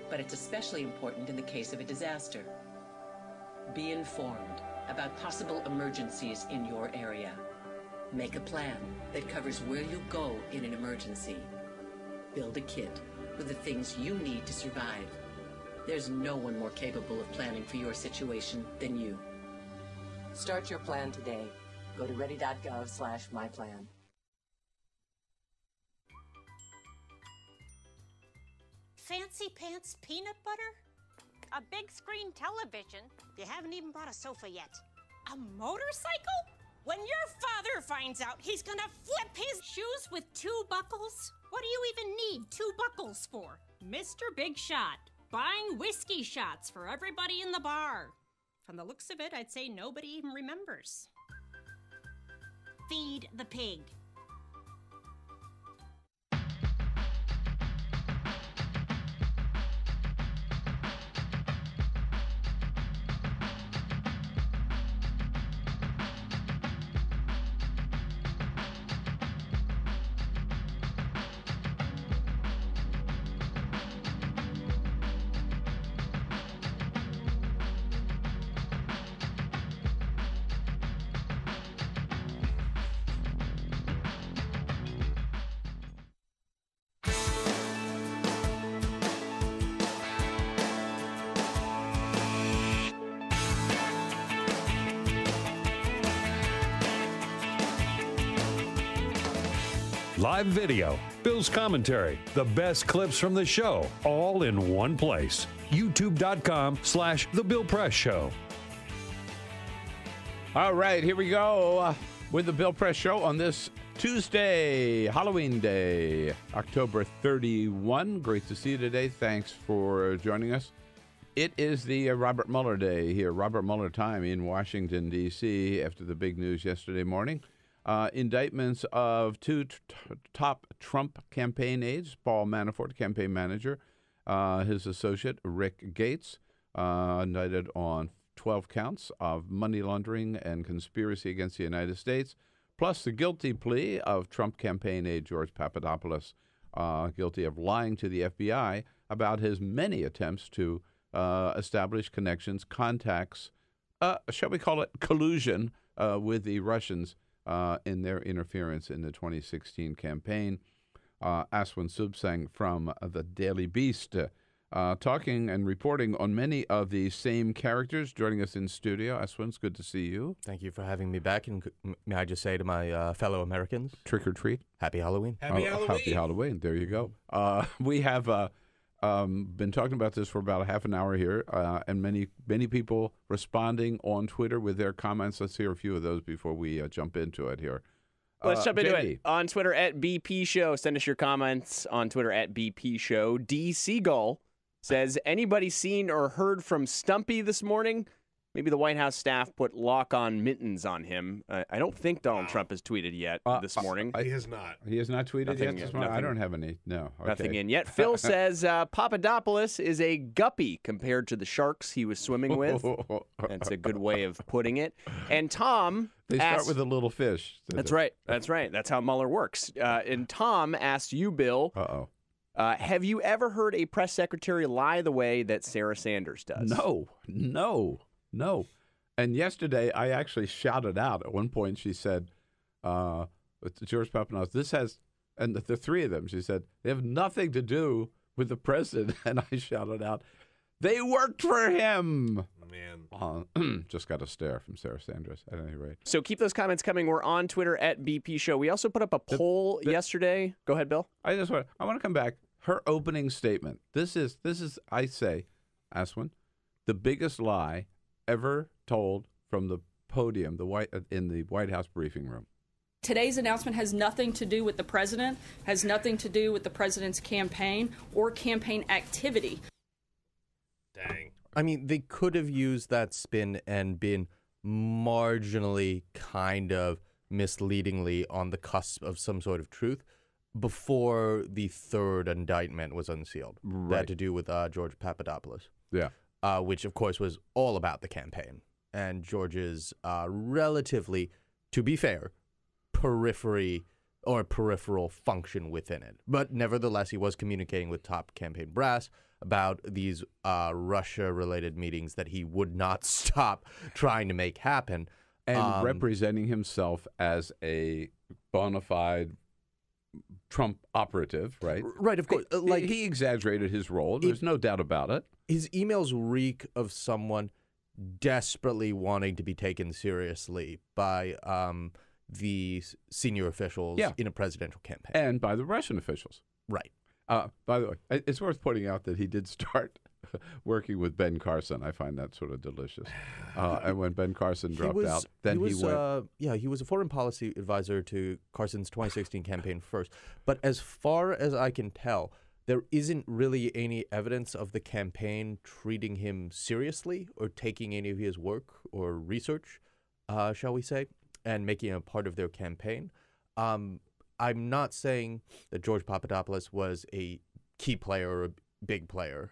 But it's especially important in the case of a disaster. Be informed about possible emergencies in your area. Make a plan that covers where you'll go in an emergency. Build a kit with the things you need to survive. There's no one more capable of planning for your situation than you. Start your plan today. Go to ready.gov/myplan. Fancy pants peanut butter? A big screen television? You haven't even bought a sofa yet. A motorcycle? When your father finds out, he's gonna flip his shoes with 2 buckles? What do you even need 2 buckles for? Mr. Big Shot, buying whiskey shots for everybody in the bar. From the looks of it, I'd say nobody even remembers. Feed the pig. Live video, Bill's commentary, the best clips from the show, all in one place. YouTube.com/The Bill Press Show. All right, here we go with the Bill Press Show on this Tuesday, Halloween Day, October 31. Great to see you today. Thanks for joining us. It is the Robert Mueller Day here, Robert Mueller time in Washington, D.C. after the big news yesterday morning. Indictments of 2 top Trump campaign aides, Paul Manafort, campaign manager, his associate, Rick Gates, indicted on 12 counts of money laundering and conspiracy against the United States, plus the guilty plea of Trump campaign aide George Papadopoulos, guilty of lying to the FBI about his many attempts to establish connections, contacts, shall we call it collusion, with the Russians in their interference in the 2016 campaign. Asawin Suebsaeng from the Daily Beast talking and reporting on many of the same characters, joining us in studio. Asawin, it's good to see you. Thank you for having me back. And may I just say to my fellow Americans, trick or treat. Happy Halloween. Happy Halloween. Happy Halloween. There you go. We have been talking about this for about a half an hour here, and many people responding on Twitter with their comments. Let's hear a few of those before we jump into it here. Let's jump into JD. it. On Twitter at BP Show. Send us your comments on Twitter at BP Show. D. Seagull says, anybody seen or heard from Stumpy this morning? Maybe the White House staff put lock-on mittens on him. I don't think Donald Trump has tweeted yet this morning. He has not. He has not tweeted Nothing yet this morning? I don't have any. No. Okay. Nothing in yet. Phil says Papadopoulos is a guppy compared to the sharks he was swimming with. That's a good way of putting it. And Tom They start with a little fish. That's right. That's right. That's how Mueller works. And Tom asked you, Bill. Have you ever heard a press secretary lie the way that Sarah Sanders does? No. And yesterday, I actually shouted out. At one point, she said, George Papadopoulos, this has, and the three of them, she said, they have nothing to do with the president. And I shouted out, they worked for him. Man. Just got a stare from Sarah Sanders, at any rate. So keep those comments coming. We're on Twitter at BP Show. We also put up a poll yesterday. Go ahead, Bill. I want to come back. Her opening statement. This is I say, Asawin, the biggest lie ever told from the podium, in the White House briefing room. Today's announcement has nothing to do with the president, has nothing to do with the president's campaign or campaign activity. Dang. I mean, they could have used that spin and been marginally kind of misleadingly on the cusp of some sort of truth before the third indictment was unsealed. Right. That had to do with George Papadopoulos. Yeah. Which, of course, was all about the campaign. And George's relatively, to be fair, peripheral function within it. But nevertheless, he was communicating with top campaign brass about these Russia-related meetings that he would not stop trying to make happen. And representing himself as a bona fide Trump operative, right? Right, of course. He exaggerated his role. There's no doubt about it. His emails reek of someone desperately wanting to be taken seriously by the senior officials in a presidential campaign. And by the Russian officials. Right. By the way, it's worth pointing out that he did start working with Ben Carson. I find that sort of delicious. And when Ben Carson dropped out, then he went. He was a foreign policy advisor to Carson's 2016 campaign first. But as far as I can tell, there isn't really any evidence of the campaign treating him seriously or taking any of his work or research, shall we say, and making it a part of their campaign. I'm not saying that George Papadopoulos was a key player or a big player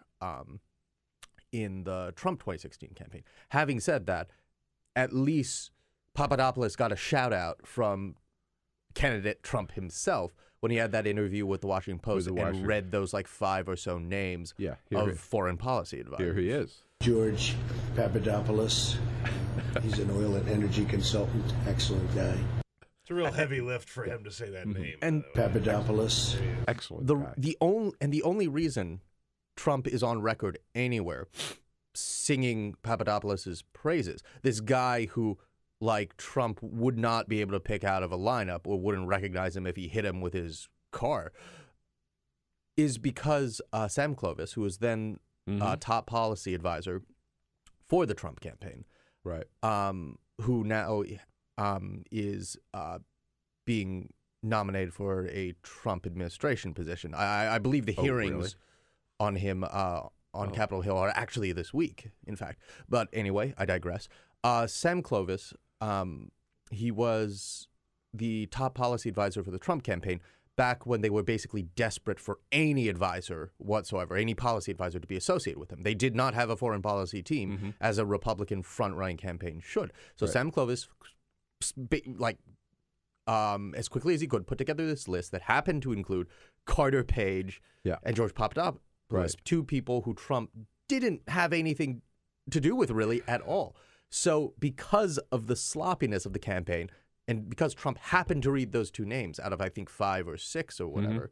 in the Trump 2016 campaign. Having said that, at least Papadopoulos got a shout out from candidate Trump himself when he had that interview with the Washington Post and read those like 5 or so names of foreign policy advisors. Here he is. George Papadopoulos. He's an oil and energy consultant. Excellent guy. It's a real heavy lift for him to say that name. And Papadopoulos. Excellent guy. The only reason Trump is on record anywhere singing Papadopoulos' praises, this guy who, like Trump, would not be able to pick out of a lineup or wouldn't recognize him if he hit him with his car, is because Sam Clovis, who was then top policy advisor for the Trump campaign, right? Who now is being nominated for a Trump administration position. I believe the hearings on him on Capitol Hill are actually this week, in fact. But anyway, I digress. Sam Clovis, he was the top policy advisor for the Trump campaign back when they were basically desperate for any advisor whatsoever, any policy advisor to be associated with them. They did not have a foreign policy team as a Republican front-running campaign should. So Sam Clovis, as quickly as he could, put together this list that happened to include Carter Page and George Papadopoulos, two people who Trump didn't have anything to do with really at all. So because of the sloppiness of the campaign, and because Trump happened to read those two names out of, I think, 5 or 6 or whatever,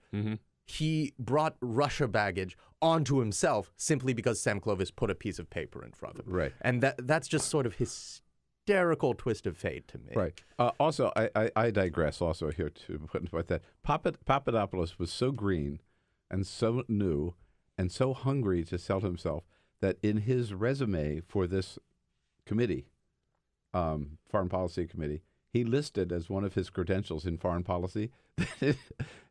he brought Russia baggage onto himself simply because Sam Clovis put a piece of paper in front of him. Right. And that's just sort of hysterical twist of fate to me. Right. Also, I digress also here to put that. Papadopoulos was so green and so new and so hungry to sell himself that in his resume for this committee, Foreign Policy Committee, he listed as one of his credentials in foreign policy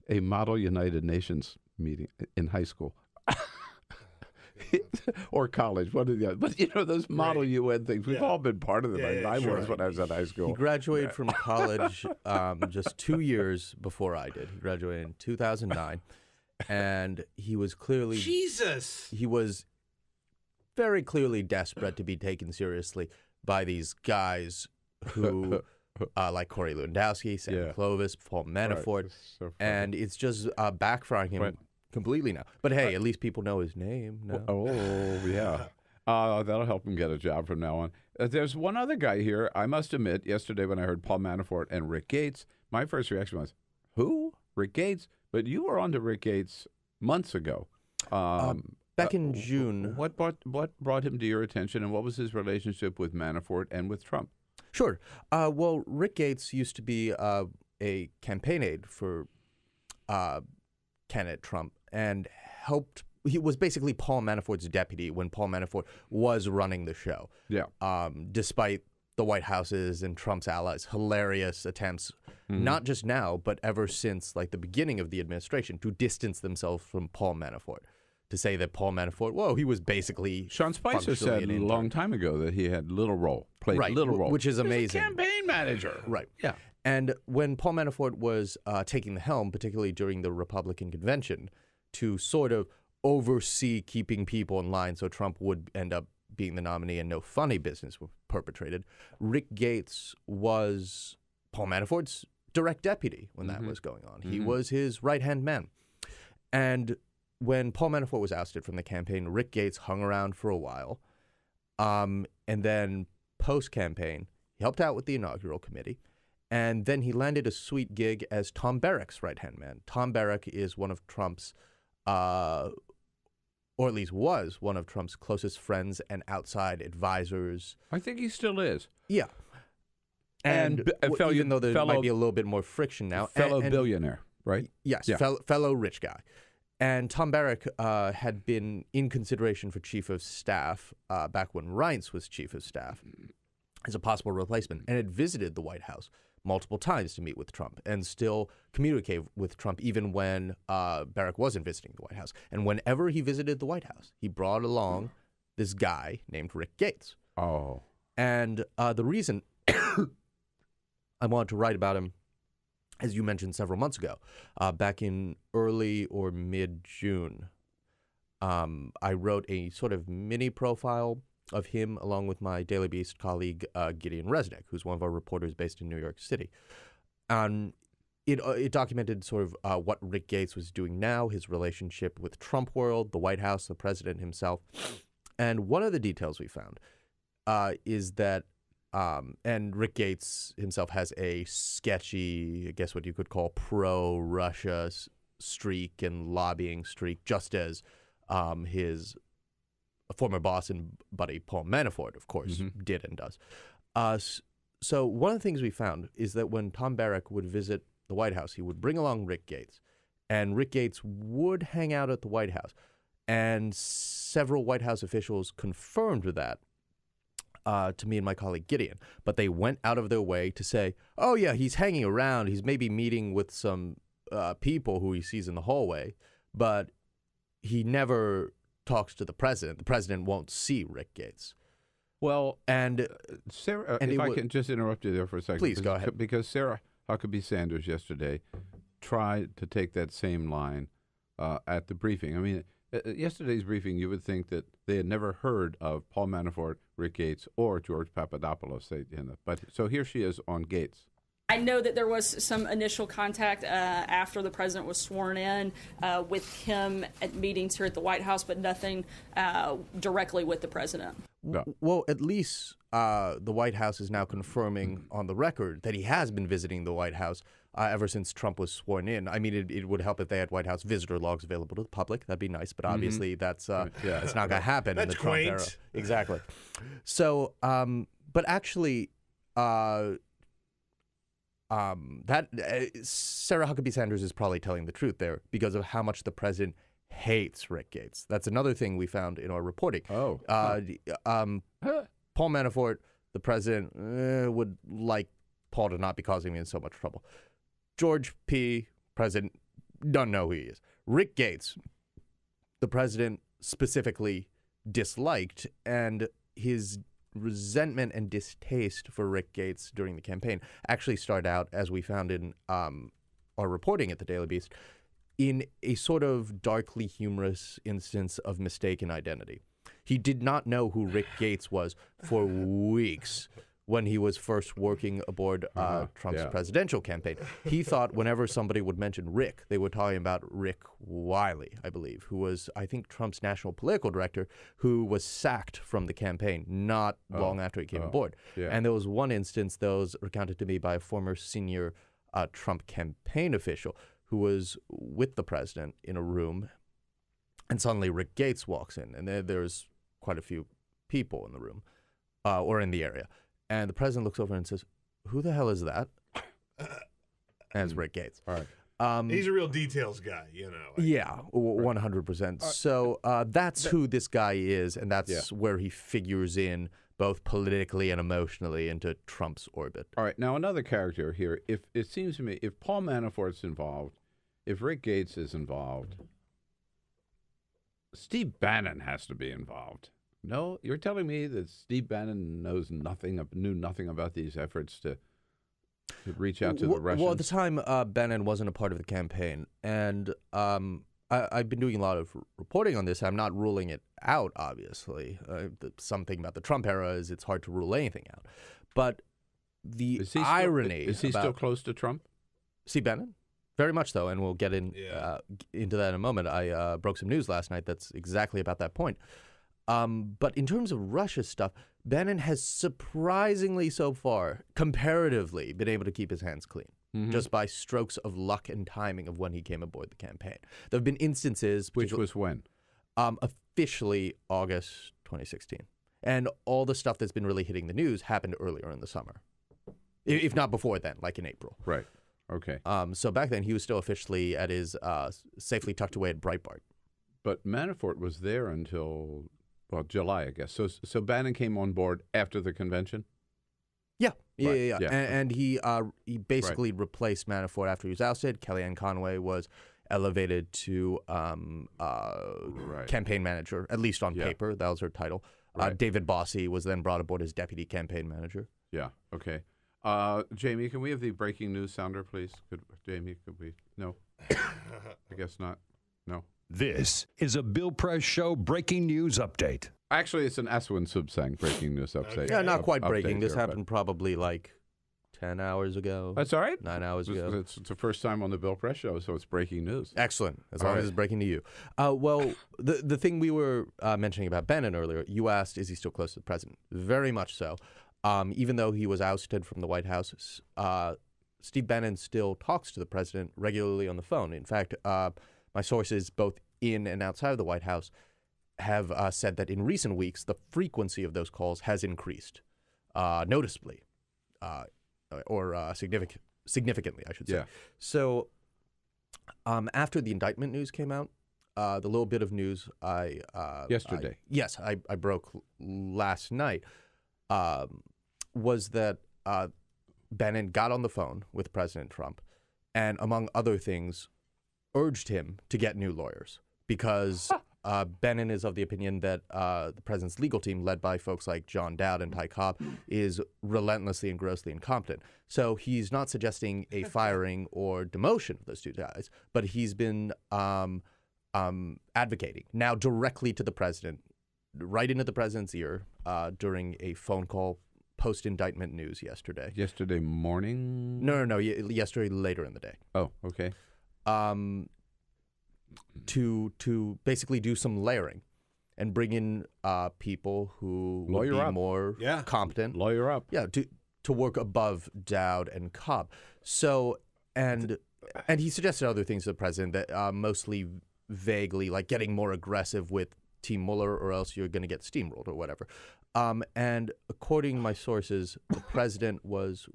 a Model United Nations meeting in high school. Or college, one of the other. But, you know, those Model UN things, we've all been part of them. I was when I was in high school. He graduated from college just 2 years before I did. He graduated in 2009. And he was clearly... Jesus! He was very clearly desperate to be taken seriously by these guys who... like Corey Lewandowski, Sam Clovis, Paul Manafort, and it's just backfiring him completely now. But hey, at least people know his name now. That'll help him get a job from now on. There's one other guy here. I must admit, yesterday when I heard Paul Manafort and Rick Gates, my first reaction was, who? Rick Gates? But you were on to Rick Gates months ago. Back in June. What brought him to your attention, and what was his relationship with Manafort and with Trump? Sure. Well, Rick Gates used to be a campaign aide for candidate Trump and he was basically Paul Manafort's deputy when Paul Manafort was running the show. Yeah. Despite the White House's and Trump's allies hilarious attempts, not just now, but ever since like the beginning of the administration, to distance themselves from Paul Manafort. To say that Paul Manafort, whoa, he was basically Sean Spicer said a long time ago that he had little role, played little role, which is amazing. He was a campaign manager, right? Yeah. And when Paul Manafort was taking the helm, particularly during the Republican convention, to sort of oversee keeping people in line so Trump would end up being the nominee and no funny business were perpetrated, Rick Gates was Paul Manafort's direct deputy when that was going on. He was his right-hand man. And when Paul Manafort was ousted from the campaign, Rick Gates hung around for a while. And then post-campaign, he helped out with the inaugural committee. And then he landed a sweet gig as Tom Barrack's right-hand man. Tom Barrack is one of Trump's, or at least was one of Trump's closest friends and outside advisors. I think he still is. Yeah. And even though there might be a little bit more friction now. Fellow billionaire, right? Yes, Yeah. fellow rich guy. And Tom Barrack had been in consideration for chief of staff back when Reince was chief of staff as a possible replacement, and had visited the White House multiple times to meet with Trump and still communicate with Trump even when Barrack wasn't visiting the White House. And whenever he visited the White House, he brought along this guy named Rick Gates. Oh. And the reason I wanted to write about him, as you mentioned several months ago, back in early or mid-June, I wrote a sort of mini profile of him along with my Daily Beast colleague Gideon Resnick, who's one of our reporters based in New York City. It documented sort of what Rick Gates was doing now, his relationship with Trump world, the White House, the president himself. And one of the details we found is that and Rick Gates himself has a sketchy, I guess what you could call pro-Russia streak and lobbying streak, just as his former boss and buddy Paul Manafort, of course, did and does. So one of the things we found is that when Tom Barrack would visit the White House, he would bring along Rick Gates, and Rick Gates would hang out at the White House. And several White House officials confirmed that to me and my colleague Gideon, but they went out of their way to say, oh yeah, he's hanging around, he's maybe meeting with some people who he sees in the hallway, but he never talks to the president. The president won't see Rick Gates. Well, and Sarah, if I can just interrupt you there for a second. Please, go ahead. Because Sarah Huckabee Sanders yesterday tried to take that same line at the briefing. I mean, at yesterday's briefing, you would think that they had never heard of Paul Manafort, Rick Gates, or George Papadopoulos. But so here she is on Gates. I know that there was some initial contact after the president was sworn in with him at meetings here at the White House, but nothing directly with the president. Well, at least the White House is now confirming on the record that he has been visiting the White House ever since Trump was sworn in. I mean, it would help if they had White House visitor logs available to the public. That'd be nice, but obviously that's not going to happen in the Trump era. Exactly. So, but actually, Sarah Huckabee Sanders is probably telling the truth there because of how much the president hates Rick Gates. That's another thing we found in our reporting. Paul Manafort, the president, would like Paul to not be causing him so much trouble. George P., president, doesn't know who he is. Rick Gates, the president specifically disliked, and his resentment and distaste for Rick Gates during the campaign actually started out, as we found in our reporting at the Daily Beast, in a sort of darkly humorous instance of mistaken identity. He did not know who Rick Gates was for weeks when he was first working aboard Trump's presidential campaign. He thought whenever somebody would mention Rick, they were talking about Rick Wiley, I believe, who was, I think, Trump's national political director, who was sacked from the campaign not long after he came aboard. Yeah. And there was one instance that was recounted to me by a former senior Trump campaign official who was with the president in a room, and suddenly Rick Gates walks in, and there's quite a few people in the room or in the area. And the president looks over and says, "Who the hell is that?" And it's Rick Gates. All right. He's a real details guy, you know. Yeah, 100%. So that's who this guy is, and that's where he figures in both politically and emotionally into Trump's orbit. All right, now another character here. If it seems to me, if Paul Manafort's involved, if Rick Gates is involved, Steve Bannon has to be involved. No, you're telling me that Steve Bannon knew nothing about these efforts to reach out to the Russians? Well, at the time, Bannon wasn't a part of the campaign, and I've been doing a lot of reporting on this. I'm not ruling it out, obviously. Something about the Trump era is it's hard to rule anything out. But the irony is he still close to Trump? Steve Bannon? Very much so, and we'll get into that in a moment. I broke some news last night that's exactly about that point. But in terms of Russia stuff, Bannon has surprisingly so far, comparatively, been able to keep his hands clean. Just by strokes of luck and timing of when he came aboard the campaign. There have been instances... Which was when? Officially August 2016. And all the stuff that's been really hitting the news happened earlier in the summer. If not before then, like in April. Right. Okay. So back then, he was still officially at his safely tucked away at Breitbart. But Manafort was there until, well, July, I guess. So Bannon came on board after the convention? Yeah. Right. Yeah. And he basically replaced Manafort after he was ousted. Kellyanne Conway was elevated to campaign manager, at least on paper. That was her title. David Bossie was then brought aboard as deputy campaign manager. Yeah. Okay. Jamie, can we have the breaking news sounder, please? Could we? No. I guess not. No. This is a Bill Press Show breaking news update. Actually, it's an Asawin Suebsaeng breaking news update. Yeah, not quite breaking. This happened probably like 10 hours ago. That's all right. 9 hours ago. It's the first time on the Bill Press Show, so it's breaking news. Excellent. As long as it's breaking to you. Well, the thing we were mentioning about Bannon earlier, you asked, is he still close to the president? Very much so. Even though he was ousted from the White House, Steve Bannon still talks to the president regularly on the phone. In fact, my sources, both in and outside of the White House, have said that in recent weeks, the frequency of those calls has increased noticeably, or significantly, I should say. Yeah. So after the indictment news came out, the little bit of news yesterday. I broke last night was that Bannon got on the phone with President Trump and, among other things, urged him to get new lawyers because Bannon is of the opinion that the president's legal team, led by folks like John Dowd and Ty Cobb, is relentlessly and grossly incompetent. So he's not suggesting a firing or demotion of those two guys, but he's been advocating now directly to the president, right into the president's ear during a phone call post-indictment news yesterday. Yesterday morning? No. Yesterday later in the day. Oh, okay. To basically do some layering and bring in people who would be more competent. Lawyer up. Yeah, to work above Dowd and Cobb. So, and he suggested other things to the president that mostly vaguely, like getting more aggressive with Team Mueller or else you're going to get steamrolled or whatever. And according to my sources, the president was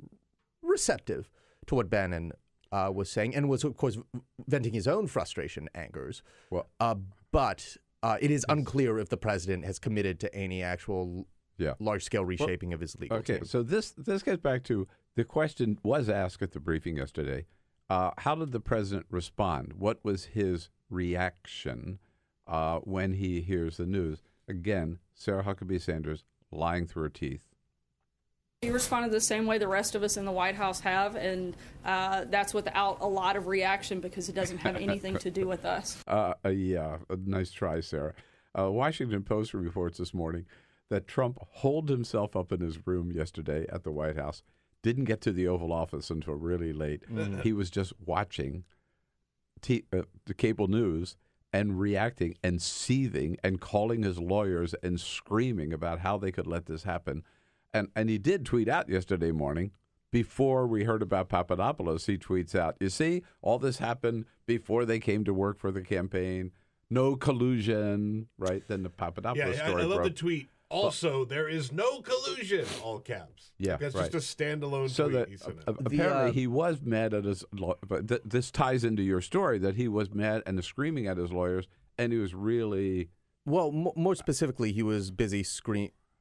receptive to what Bannon was saying and was, of course, venting his own frustration, angers. Well, but it is unclear if the president has committed to any actual large-scale reshaping of his legal team. So this gets back to the question was asked at the briefing yesterday. How did the president respond? What was his reaction when he hears the news? Again, Sarah Huckabee Sanders lying through her teeth. He responded the same way the rest of us in the White House have, and that's without a lot of reaction because it doesn't have anything to do with us. Nice try, Sarah. Washington Post reports this morning that Trump holed himself up in his room yesterday at the White House, didn't get to the Oval Office until really late. He was just watching the cable news and reacting and seething and calling his lawyers and screaming about how they could let this happen. And he did tweet out yesterday morning, before we heard about Papadopoulos, he tweets out, you see, all this happened before they came to work for the campaign. No collusion, right? Then the Papadopoulos story I love broke. the tweet. Also, there is no collusion, all caps. Yeah, That's right. just a standalone So tweet. that he sent out. apparently he was mad at his but this ties into your story that he was mad and screaming at his lawyers, and he was really Well, more specifically, he was busy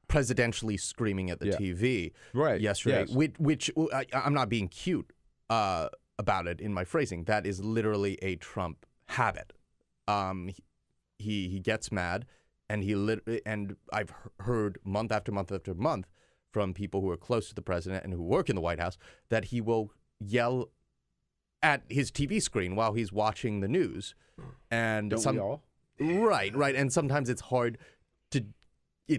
presidentially screaming at the TV yesterday, yes. which I'm not being cute about it in my phrasing. That is literally a Trump habit. He gets mad, and and I've heard month after month after month from people who are close to the president and who work in the White House that he will yell at his TV screen while he's watching the news. And Don't we all? Right. And sometimes it's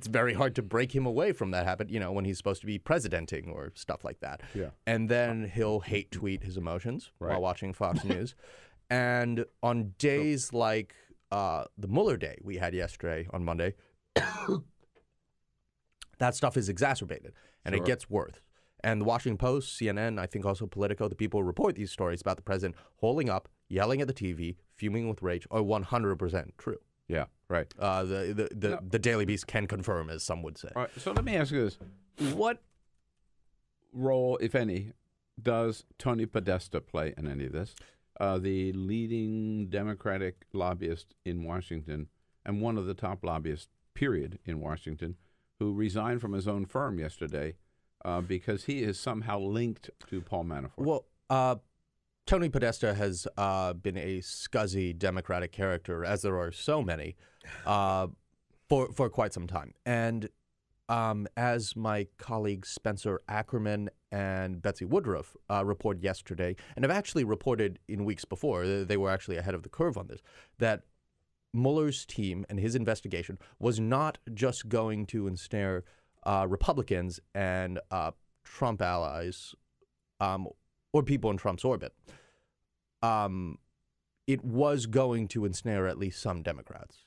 very hard to break him away from that habit, when he's supposed to be presidenting or stuff like that. Yeah. And then he'll hate tweet his emotions while watching Fox News. And on days like the Mueller day we had yesterday on Monday, that stuff is exacerbated and it gets worse. And the Washington Post, CNN, I think also Politico, the people who report these stories about the president holding up, yelling at the TV, fuming with rage, are 100% true. Yeah, right. The Daily Beast can confirm, as some would say. All right, so let me ask you this. What role, if any, does Tony Podesta play in any of this? The leading Democratic lobbyist in Washington and one of the top lobbyists, period, in Washington, who resigned from his own firm yesterday because he is somehow linked to Paul Manafort. Well, Tony Podesta has been a scuzzy Democratic character, as there are so many, for quite some time. And as my colleagues Spencer Ackerman and Betsy Woodruff reported yesterday, and have actually reported in weeks before, they were actually ahead of the curve on this, that Mueller's team and his investigation was not just going to ensnare Republicans and Trump allies or people in Trump's orbit. It was going to ensnare at least some Democrats.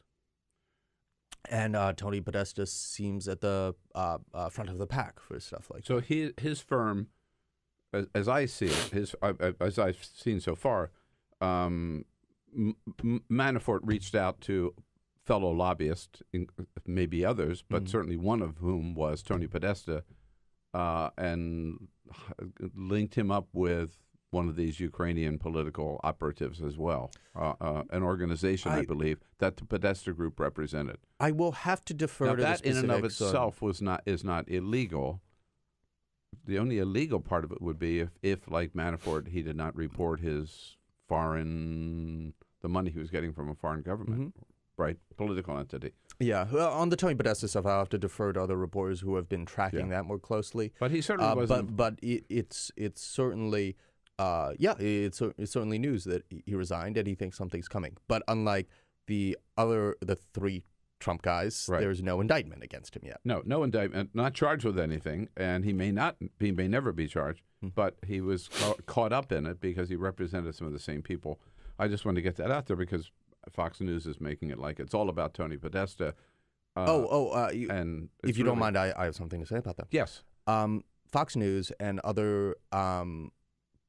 And Tony Podesta seems at the front of the pack for stuff like so that. So his firm, as I see it, as I've seen so far, Manafort reached out to fellow lobbyists, maybe others, but certainly one of whom was Tony Podesta, and linked him up with one of these Ukrainian political operatives as well, an organization, I believe, that the Podesta group represented. I will have to defer to that the in and of specifics itself is not illegal. The only illegal part of it would be if like Manafort, he did not report the money he was getting from a foreign government, right? Political entity. Yeah, well, on the Tony Podesta stuff, I'll have to defer to other reporters who have been tracking that more closely. But he certainly wasn't. But it's certainly, it's certainly news that he resigned and he thinks something's coming. But unlike the three Trump guys, there's no indictment against him yet. No indictment, not charged with anything, and he may never be charged. But he was caught up in it because he represented some of the same people. I just want to get that out there because Fox News is making it like it's all about Tony Podesta. And if you don't mind, I have something to say about that. Yes. Fox News and other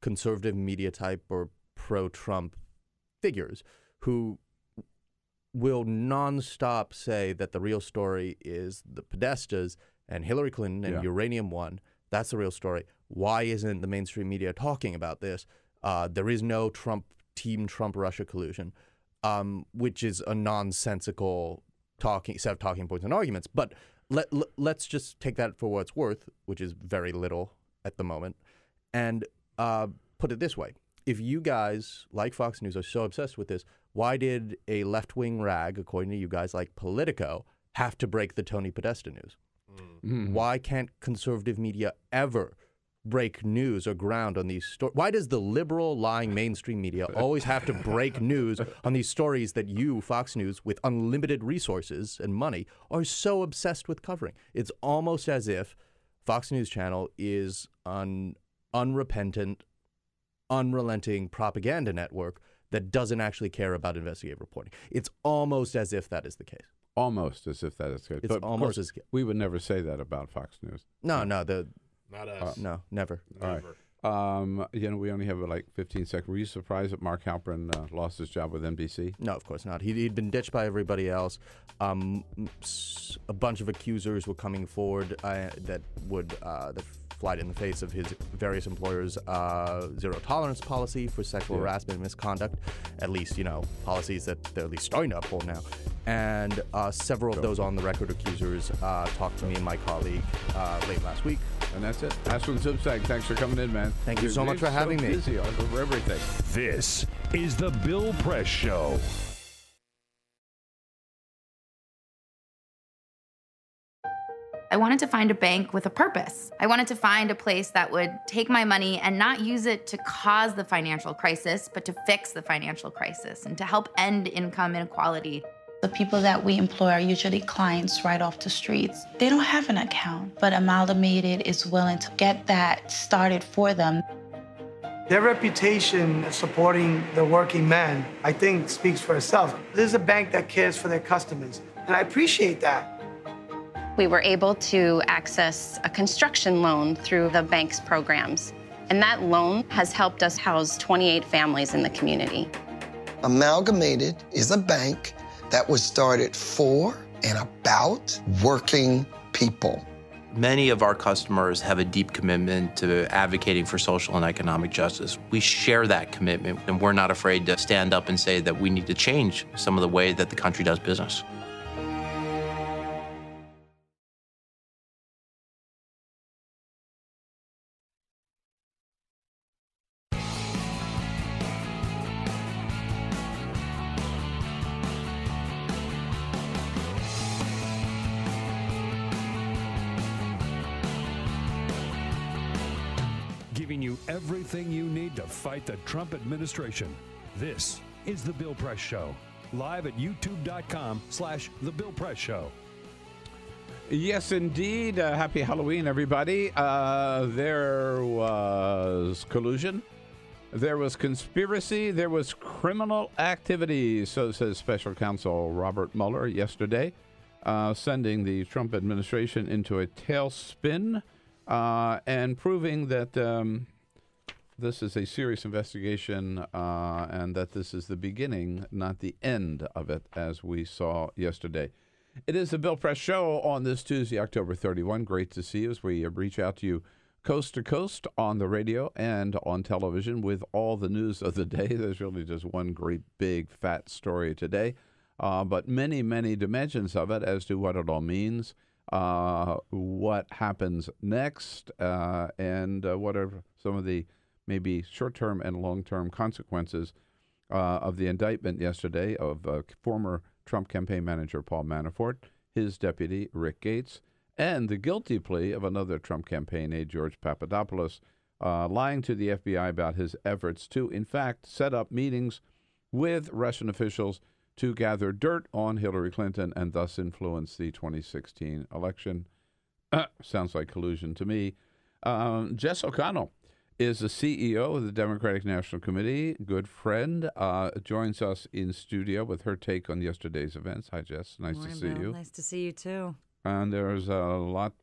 conservative media type or pro-Trump figures who will nonstop say that the real story is the Podestas and Hillary Clinton and Uranium One. That's the real story. Why isn't the mainstream media talking about this? There is no Team Trump-Russia collusion, which is a nonsensical set of talking points and arguments. But let's just take that for what it's worth, which is very little at the moment, and put it this way. If you guys, like Fox News, are so obsessed with this, why did a left-wing rag, according to you guys, like Politico, have to break the Tony Podesta news? Why can't conservative media ever break news or ground on these stories? Why does the liberal, lying mainstream media always have to break news on these stories that you, Fox News, with unlimited resources and money, are so obsessed with covering? It's almost as if Fox News Channel is an unrepentant, unrelenting propaganda network that doesn't actually care about investigative reporting. It's almost as if that is the case. Almost as if that is the case. It's but almost of course, we would never say that about Fox News. No, Not us. no, never. All right. We only have like 15 seconds. Were you surprised that Mark Halperin lost his job with NBC? No, of course not. He'd been ditched by everybody else. A bunch of accusers were coming forward that would flight in the face of his various employers' zero tolerance policy for sexual harassment and misconduct. At least, policies that they're at least starting to uphold now. And several of those on-the-record accusers talked to me and my colleague late last week. And that's it. Asawin Suebsaeng, thanks for coming in, man. Thank you so much for having me. Busy over everything. This is the Bill Press Show. I wanted to find a bank with a purpose. I wanted to find a place that would take my money and not use it to cause the financial crisis, but to fix the financial crisis and to help end income inequality. The people that we employ are usually clients right off the streets. They don't have an account, but Amalgamated is willing to get that started for them. Their reputation supporting the working man, I think, speaks for itself. This is a bank that cares for their customers, and I appreciate that. We were able to access a construction loan through the bank's programs, and that loan has helped us house 28 families in the community. Amalgamated is a bank that was started for and about working people. Many of our customers have a deep commitment to advocating for social and economic justice. We share that commitment, and we're not afraid to stand up and say that we need to change some of the way that the country does business. Giving you everything you need to fight the Trump administration. This is The Bill Press Show. Live at youtube.com/The Bill Press Show. Yes, indeed. Happy Halloween, everybody. There was collusion. There was conspiracy. There was criminal activity. So says Special Counsel Robert Mueller yesterday, sending the Trump administration into a tailspin. And proving that this is a serious investigation and that this is the beginning, not the end of it, as we saw yesterday. It is the Bill Press Show on this Tuesday, October 31. Great to see you as we reach out to you coast to coast on the radio and on television with all the news of the day. There's really just one great big fat story today, but many, many dimensions of it as to what it all means. What happens next, and what are some of the maybe short-term and long-term consequences of the indictment yesterday of former Trump campaign manager Paul Manafort, his deputy Rick Gates, and the guilty plea of another Trump campaign aide, George Papadopoulos, lying to the FBI about his efforts to, in fact, set up meetings with Russian officials to gather dirt on Hillary Clinton and thus influence the 2016 election. Sounds like collusion to me. Jess O'Connell is the CEO of the Democratic National Committee, good friend, joins us in studio with her take on yesterday's events. Hi, Jess. Nice to see you. Nice to see you, too. And there's a lot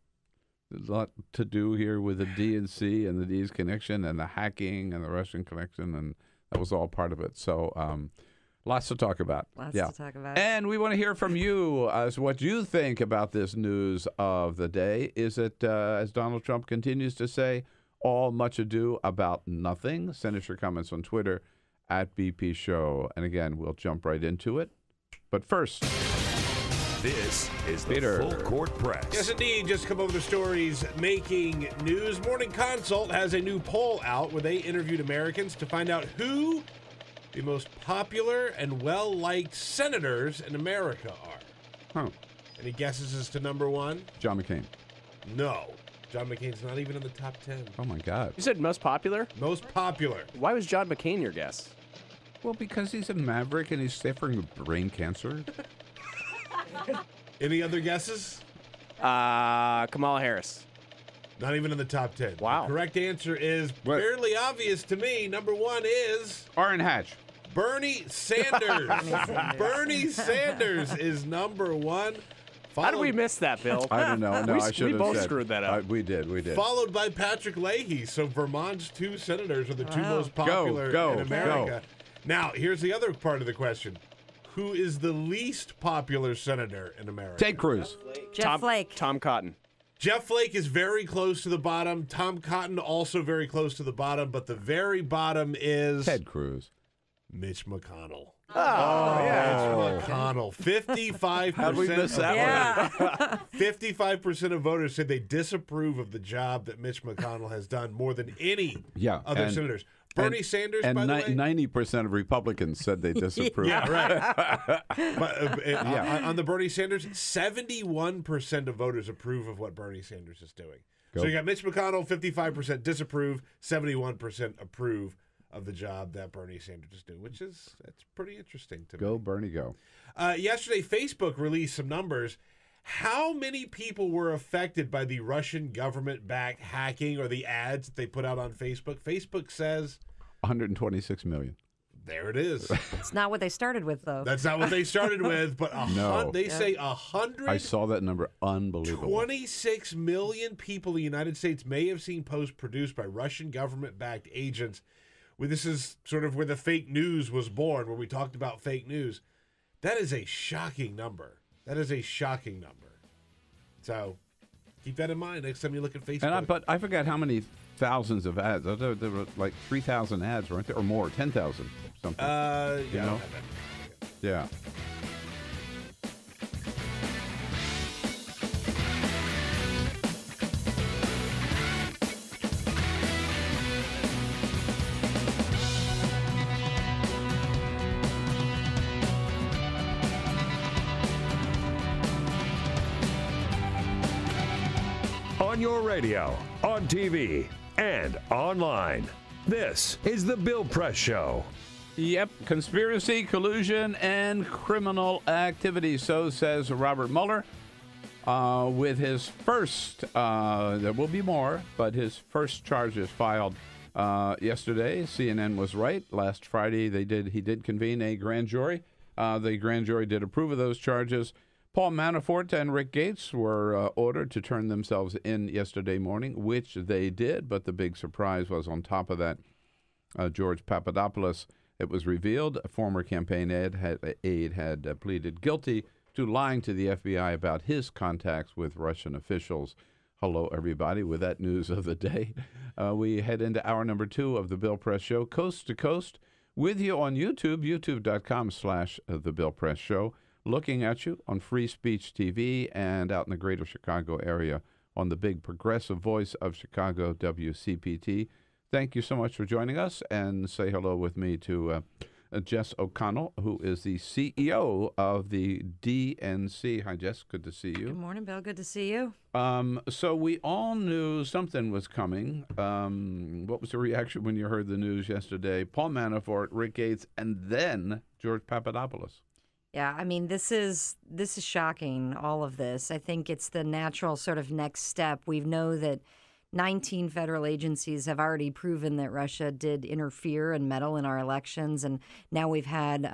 to do here with the DNC and the D's connection and the hacking and the Russian connection, and that was all part of it. So, lots to talk about. Lots to talk about. And we want to hear from you as what you think about this news of the day. Is it, as Donald Trump continues to say, all much ado about nothing? Send us your comments on Twitter at BP Show. And again, we'll jump right into it. But first, this is the Peter. Full Court Press. Yes, indeed. Just a couple of the stories making news. Morning Consult has a new poll out where they interviewed Americans to find out who the most popular and well-liked senators in America are. Huh. Any guesses as to number one? John McCain. No. John McCain's not even in the top 10. Oh, my God. You said most popular? Most popular. Why was John McCain your guess? Well, because he's a maverick and he's suffering with brain cancer. Any other guesses? Kamala Harris. Not even in the top 10. Wow. The correct answer is fairly obvious to me. Number one is Orrin Hatch. Bernie Sanders. Bernie Sanders is number one. How did we miss that, Bill? I don't know. No, I should have said. We both screwed that up. We did. Followed by Patrick Leahy. So Vermont's 2 senators are the 2 most popular in America. Now, here's the other part of the question. Who is the least popular senator in America? Ted Cruz. Jeff Flake. Tom Cotton. Jeff Flake is very close to the bottom. Tom Cotton also very close to the bottom. But the very bottom is... Ted Cruz. Mitch McConnell. Oh, yeah. Mitch McConnell. 55%. How'd we miss that one? 55% of voters said they disapprove of the job that Mitch McConnell has done more than any other senators. Bernie Sanders, by the way. 90% of Republicans said they disapprove. Yeah, right. But, on the Bernie Sanders, 71% of voters approve of what Bernie Sanders is doing. So you got Mitch McConnell, 55% disapprove, 71% approve of the job that Bernie Sanders is doing, that's pretty interesting to me. Go, Bernie, go. Yesterday, Facebook released some numbers. How many people were affected by the Russian government-backed hacking or the ads that they put out on Facebook? Facebook says 126 million. There it is. It's not what they started with, though. That's not what they started with, but they say 100. I saw that number. Unbelievable. 26 million people in the United States may have seen posts produced by Russian government-backed agents. This is sort of where the fake news was born, where we talked about fake news. That is a shocking number. So keep that in mind next time you look at Facebook. But I forgot how many thousands of ads. There were like 3,000 ads, weren't there? Or more, 10,000 something. Yeah. On your radio, on TV, and online. This is the Bill Press Show. Yep, conspiracy, collusion, and criminal activity. So says Robert Mueller. With his first, there will be more, but his first charges filed yesterday. CNN was right. Last Friday, he did convene a grand jury. The grand jury did approve of those charges. Paul Manafort and Rick Gates were ordered to turn themselves in yesterday morning, which they did. But the big surprise was on top of that, George Papadopoulos. It was revealed a former campaign aide had pleaded guilty to lying to the FBI about his contacts with Russian officials. Hello, everybody. With that news of the day, we head into hour number 2 of the Bill Press Show, coast to coast, with you on YouTube, youtube.com/The Bill Press Show. Looking at you on Free Speech TV and out in the greater Chicago area on the big progressive voice of Chicago, WCPT. Thank you so much for joining us, and say hello with me to Jess O'Connell, who is the CEO of the DNC. Hi, Jess. Good to see you. Good morning, Bill. Good to see you. So we all knew something was coming. What was the reaction when you heard the news yesterday? Paul Manafort, Rick Gates, and then George Papadopoulos. Yeah, I mean, this is shocking, all of this. I think it's the natural sort of next step. We know that 19 federal agencies have already proven that Russia did interfere and meddle in our elections. And now we've had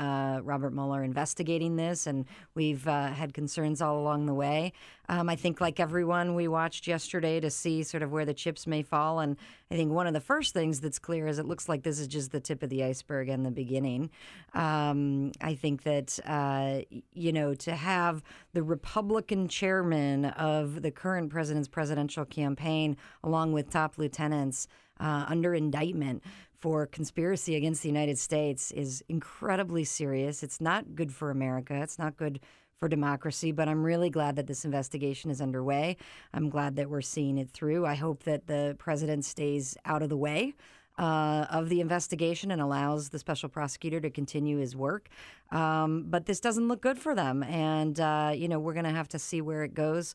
Robert Mueller investigating this, and we've had concerns all along the way. I think, like everyone, we watched yesterday to see sort of where the chips may fall. And I think one of the first things that's clear is it looks like this is just the tip of the iceberg and the beginning. I think that, to have the Republican chairman of the current president's presidential campaign, along with top lieutenants, under indictment for conspiracy against the United States is incredibly serious. It's not good for America. It's not good for democracy, but I'm really glad that this investigation is underway. I'm glad that we're seeing it through. I hope that the president stays out of the way of the investigation and allows the special prosecutor to continue his work. But this doesn't look good for them. And, we're going to have to see where it goes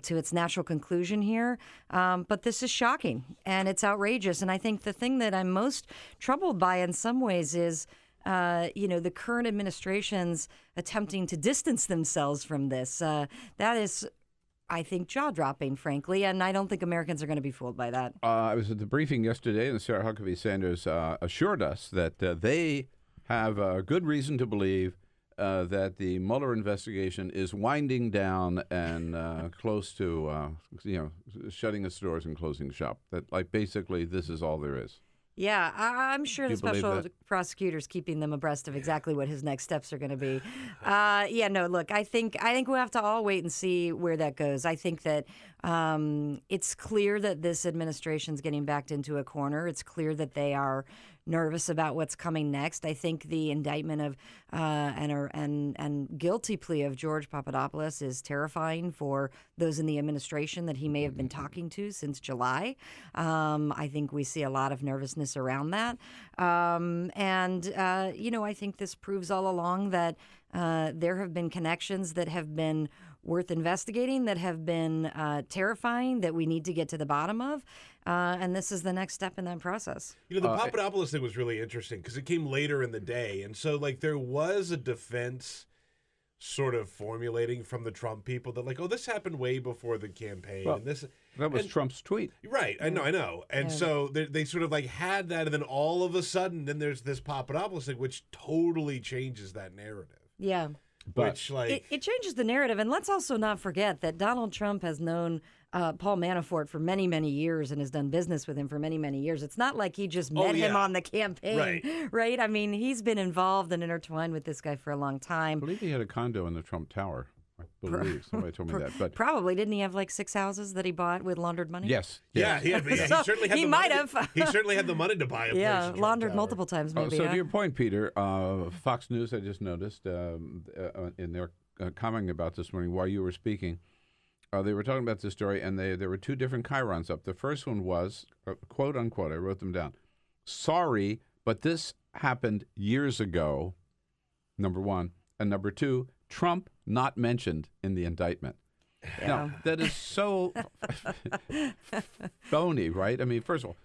to its natural conclusion here. But this is shocking and it's outrageous. And I think the thing that I'm most troubled by in some ways is the current administration's attempting to distance themselves from this. That is, I think, jaw-dropping, frankly, and I don't think Americans are going to be fooled by that. I was at the briefing yesterday, and Sarah Huckabee Sanders assured us that they have good reason to believe that the Mueller investigation is winding down and close to, shutting its doors and closing shop. That, like, basically, this is all there is. Yeah, I'm sure the special that? prosecutor's keeping them abreast of exactly what his next steps are going to be. Look, I think we'll have to all wait and see where that goes. I think that it's clear that this administration's getting backed into a corner. It's clear that they are nervous about what's coming next. I think the indictment of and guilty plea of George Papadopoulos is terrifying for those in the administration that he may have been talking to since July. I think we see a lot of nervousness around that. I think this proves all along that there have been connections that have been worth investigating, that have been terrifying, that we need to get to the bottom of. And this is the next step in that process. The Papadopoulos thing was really interesting because it came later in the day. And so, there was a defense sort of formulating from the Trump people that, this happened way before the campaign. Well, and this that was Trump's tweet. Right. I know. And so they sort of, had that. And then all of a sudden, then there's this Papadopoulos thing, which totally changes that narrative. Yeah. But it changes the narrative. And let's also not forget that Donald Trump has known Paul Manafort for many, many years and has done business with him for many, many years. It's not like he just met him on the campaign, right? I mean, he's been involved and intertwined with this guy for a long time. I believe he had a condo in the Trump Tower. I believe somebody told me that. But probably didn't he have 6 houses that he bought with laundered money? Yes. Yeah, he certainly had. He might have. He certainly had the money to buy a place. Yeah, laundered multiple times, maybe. So to your point, Peter, Fox News, I just noticed in their commenting about this morning while you were speaking, they were talking about this story, and there were 2 different chyrons up. The first one was, quote unquote, I wrote them down. Sorry, but this happened years ago. Number 1, and number 2. Trump not mentioned in the indictment. Yeah. Now, that is so phony, right? I mean, first of all,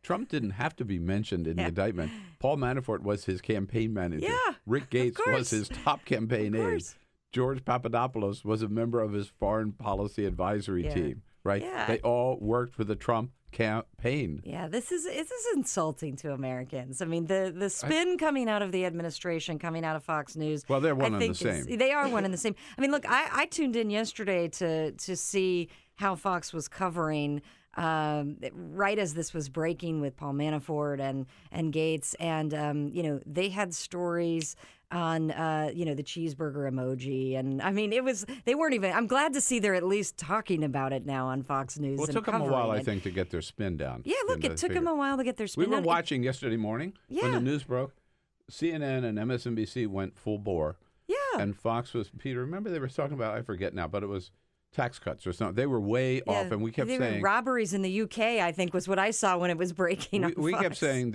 Trump didn't have to be mentioned in the indictment. Paul Manafort was his campaign manager. Yeah, Rick Gates was his top campaign aide. George Papadopoulos was a member of his foreign policy advisory team, right? Yeah. They all worked for the Trump campaign. Yeah, this is insulting to Americans. I mean, the spin coming out of the administration, coming out of Fox News. Well, they're one and the same. They are one and the same. I mean, look, I tuned in yesterday to see how Fox was covering right as this was breaking with Paul Manafort and Gates, and they had stories on the cheeseburger emoji, and I mean they weren't even. I'm glad to see they're at least talking about it now on Fox News. Well, it took them a while, I think, to get their spin down. Yeah, look, it took them a while to get their spin down. We were watching yesterday morning when the news broke. CNN and MSNBC went full bore. Yeah, and Fox was, Peter, remember they were talking about, I forget now, but it was tax cuts or something. They were way off, and we kept saying robberies in the UK. I think was what I saw when it was breaking. We kept saying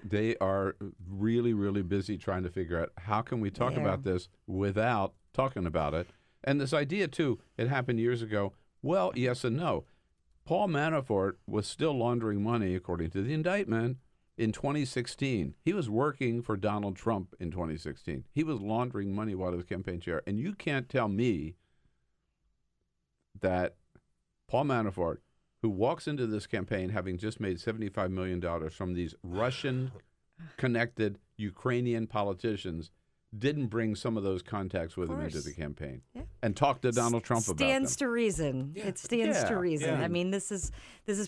they are really, really busy trying to figure out how can we talk about this without talking about it. And this idea too, it happened years ago. Well, yes and no. Paul Manafort was still laundering money according to the indictment in 2016. He was working for Donald Trump in 2016. He was laundering money while he was campaign chair, and you can't tell me that Paul Manafort, who walks into this campaign having just made $75 million from these Russian-connected Ukrainian politicians, didn't bring some of those contacts with him into the campaign and talk to Donald Trump about them. Stands to reason. Yeah. It stands to reason. Yeah. I mean, this is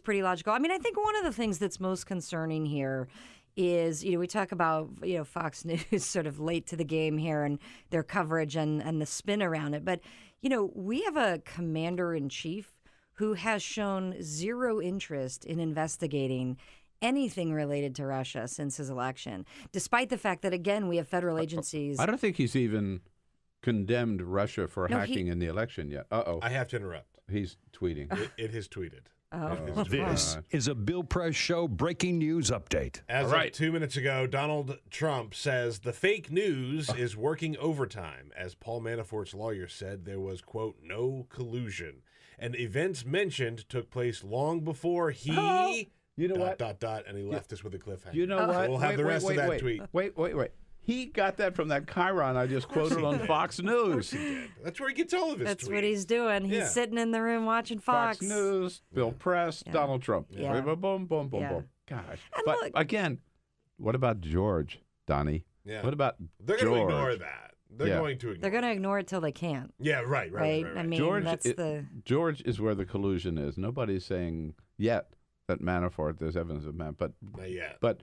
pretty logical. I mean, I think one of the things that's most concerning here is, we talk about, Fox News sort of late to the game here and their coverage and the spin around it. But, we have a commander-in-chief who has shown zero interest in investigating anything related to Russia since his election, despite the fact that, again, we have federal agencies. I don't think he's even condemned Russia for hacking in the election yet. Uh-oh. I have to interrupt. He's tweeting. It is tweeted. Oh. This is a Bill Press Show breaking news update. As of 2 minutes ago, Donald Trump says the fake news is working overtime. As Paul Manafort's lawyer said, there was, quote, no collusion. And events mentioned took place long before he... You know what? And he left us with a cliffhanger. You know what? So we'll have the rest of that tweet. Wait. He got that from that chyron I just quoted on Fox News. He did. That's where he gets all of his That's tweets. what he's doing. He's sitting in the room watching Fox. News, Bill Press, Donald Trump. Yeah. Boom. Gosh. But again, what about George, Donnie? Yeah. What about They're George? going to ignore that. They're going to ignore. They're going to ignore it till they can't. Yeah, right. I mean, George is where the collusion is. Nobody's saying yet that Manafort, there's evidence of Manafort, but not yet. But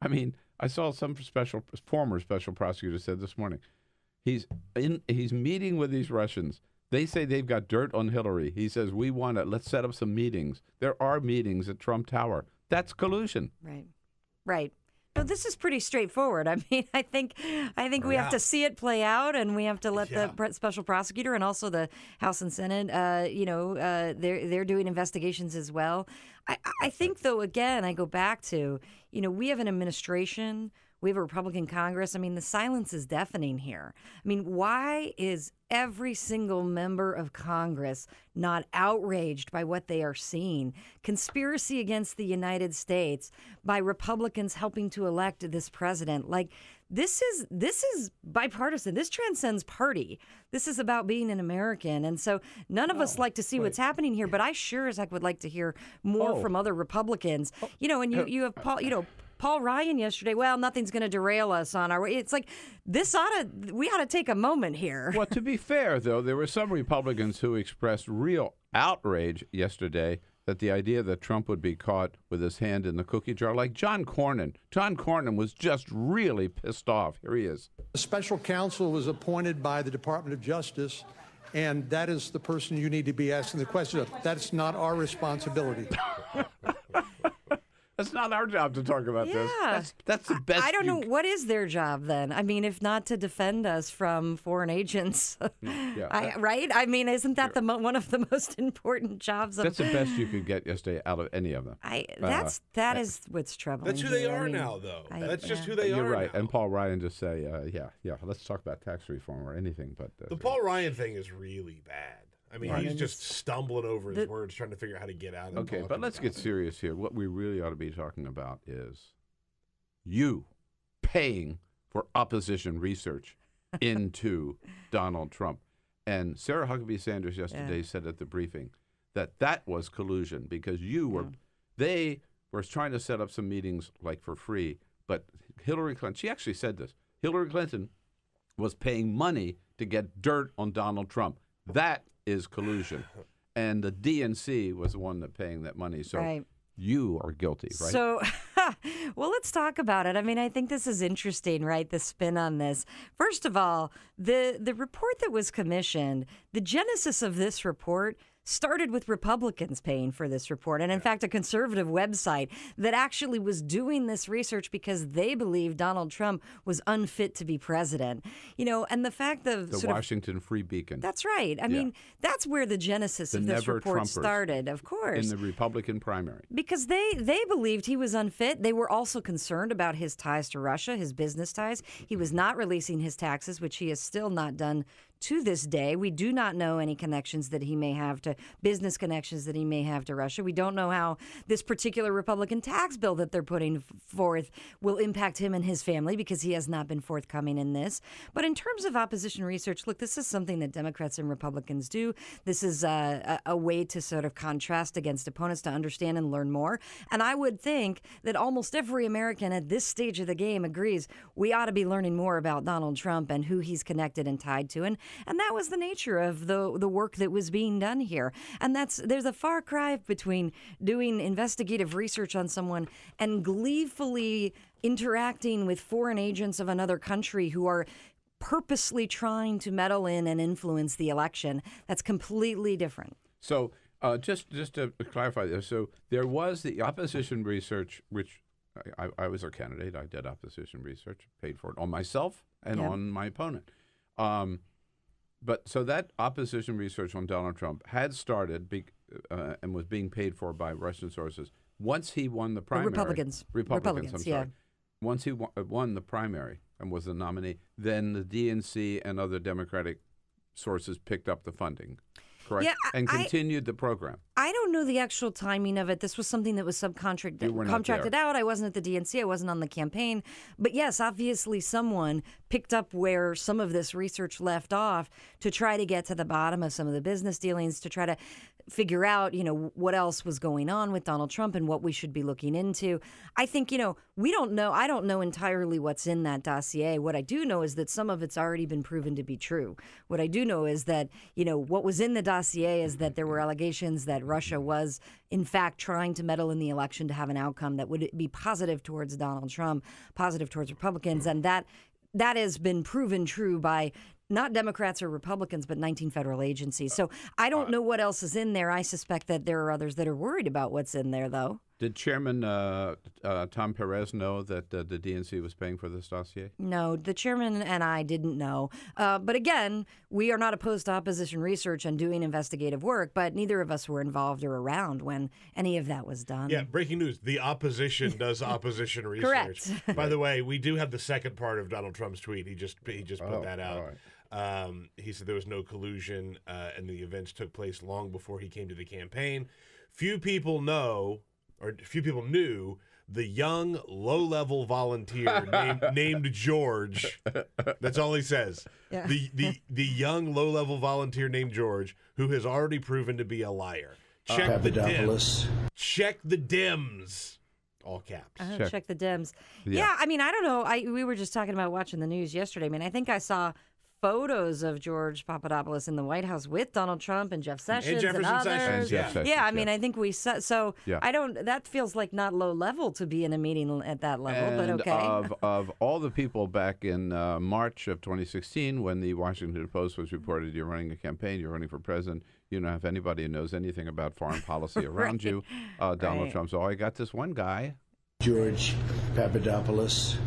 I mean, I saw some former special prosecutor said this morning, he's meeting with these Russians. They say they've got dirt on Hillary. He says, let's set up some meetings. There are meetings at Trump Tower. That's collusion. Right. No, this is pretty straightforward. I mean, I think we have to see it play out, and we have to let the special prosecutor and also the House and Senate, they're doing investigations as well. I think, though, again, I go back to, we have an administration. We have a Republican Congress. I mean, the silence is deafening here. I mean, why is every single member of Congress not outraged by what they are seeing? Conspiracy against the United States by Republicans helping to elect this president. Like, this is bipartisan. This transcends party. This is about being an American. And so none of us like to see what's happening here, but I sure as heck would like to hear more from other Republicans. And you have Paul Ryan yesterday, well, nothing's going to derail us on our way. It's like, we ought to take a moment here. Well, to be fair, though, there were some Republicans who expressed real outrage yesterday that the idea that Trump would be caught with his hand in the cookie jar, like John Cornyn. John Cornyn was just really pissed off. Here he is. A special counsel was appointed by the Department of Justice, and that is the person you need to be asking the question of. That's not our responsibility. That's not our job to talk about this. That's the best. I don't know. What is their job then? I mean, if not to defend us from foreign agents, right? I mean, isn't that one of the most important jobs? That's the best you could get yesterday out of any of them. That is what's troubling. That's who they are now, though. That's just who they are. You're right. Now. And Paul Ryan just say, let's talk about tax reform or anything. But the Paul Ryan thing is really bad. I mean, he's just stumbling over his words, trying to figure out how to get out of it. Okay, but let's get serious here. What we really ought to be talking about is you paying for opposition research into Donald Trump. And Sarah Huckabee Sanders yesterday said at the briefing that was collusion because they were trying to set up some meetings like for free, but Hillary Clinton, she actually said this, Hillary Clinton was paying money to get dirt on Donald Trump. That is collusion. And the DNC was the one that paying that money. So you are guilty, right? So, well, let's talk about it. I mean, I think this is interesting, right? The spin on this. First of all, the report that was commissioned, the genesis of this report started with Republicans paying for this report. And in fact, a conservative website that actually was doing this research because they believed Donald Trump was unfit to be president. And the fact of the Washington Free Beacon. That's right. I mean, that's where the genesis of this report started, of course. In the Republican primary. Because they believed he was unfit. They were also concerned about his ties to Russia, his business ties. He was not releasing his taxes, which he has still not done to this day. We do not know any connections that he may have to business connections that he may have to Russia. We don't know how this particular Republican tax bill that they're putting forth will impact him and his family because he has not been forthcoming in this. But in terms of opposition research, look, this is something that Democrats and Republicans do. This is a way to sort of contrast against opponents to understand and learn more. And I would think that almost every American at this stage of the game agrees we ought to be learning more about Donald Trump and who he's connected and tied to. And that was the nature of the work that was being done here. And there's a far cry between doing investigative research on someone and gleefully interacting with foreign agents of another country who are purposely trying to meddle in and influence the election. That's completely different. So just to clarify this, so there was the opposition research, which I was a candidate. I did opposition research, paid for it on myself and on my opponent. But so that opposition research on Donald Trump had started and was being paid for by Russian sources once he won the primary. Republicans, I'm sorry. Once he won the primary and was the nominee, then the DNC and other Democratic sources picked up the funding, correct? Yeah, and continued the program. I don't know the actual timing of it. This was something that was contracted out. I wasn't at the DNC. I wasn't on the campaign. But yes, obviously someone picked up where some of this research left off to try to get to the bottom of some of the business dealings, to try to figure out, what else was going on with Donald Trump and what we should be looking into. I think, we don't know. I don't know entirely what's in that dossier. What I do know is that some of it's already been proven to be true. What I do know is that, what was in the dossier is that there were allegations that Russia was, in fact, trying to meddle in the election to have an outcome that would be positive towards Donald Trump, positive towards Republicans. And that has been proven true by not Democrats or Republicans, but 19 federal agencies. So I don't know what else is in there. I suspect that there are others that are worried about what's in there, though. Did Chairman Tom Perez know that the DNC was paying for this dossier? No, the chairman and I didn't know. But again, we are not opposed to opposition research and doing investigative work, but neither of us were involved or around when any of that was done. Yeah, breaking news. The opposition does opposition research. Correct. By the way, we do have the second part of Donald Trump's tweet. He just put that out. All right. He said there was no collusion and the events took place long before he came to the campaign. Few people knew the young, low-level volunteer named George. That's all he says. Yeah. The young, low-level volunteer named George, who has already proven to be a liar. Check the Dems. Check the Dems. All caps. Check the Dems. Yeah, I mean, I don't know. We were just talking about watching the news yesterday. I mean, I think I saw photos of George Papadopoulos in the White House with Donald Trump and Jeff Sessions and others. I mean, I think we saw. So I don't. That feels like not low level to be in a meeting at that level, but okay. Of all the people back in March of 2016, when the Washington Post was reported, you're running a campaign, you're running for president. You don't have anybody who knows anything about foreign policy around you. Donald Trump. So I got this one guy, George Papadopoulos.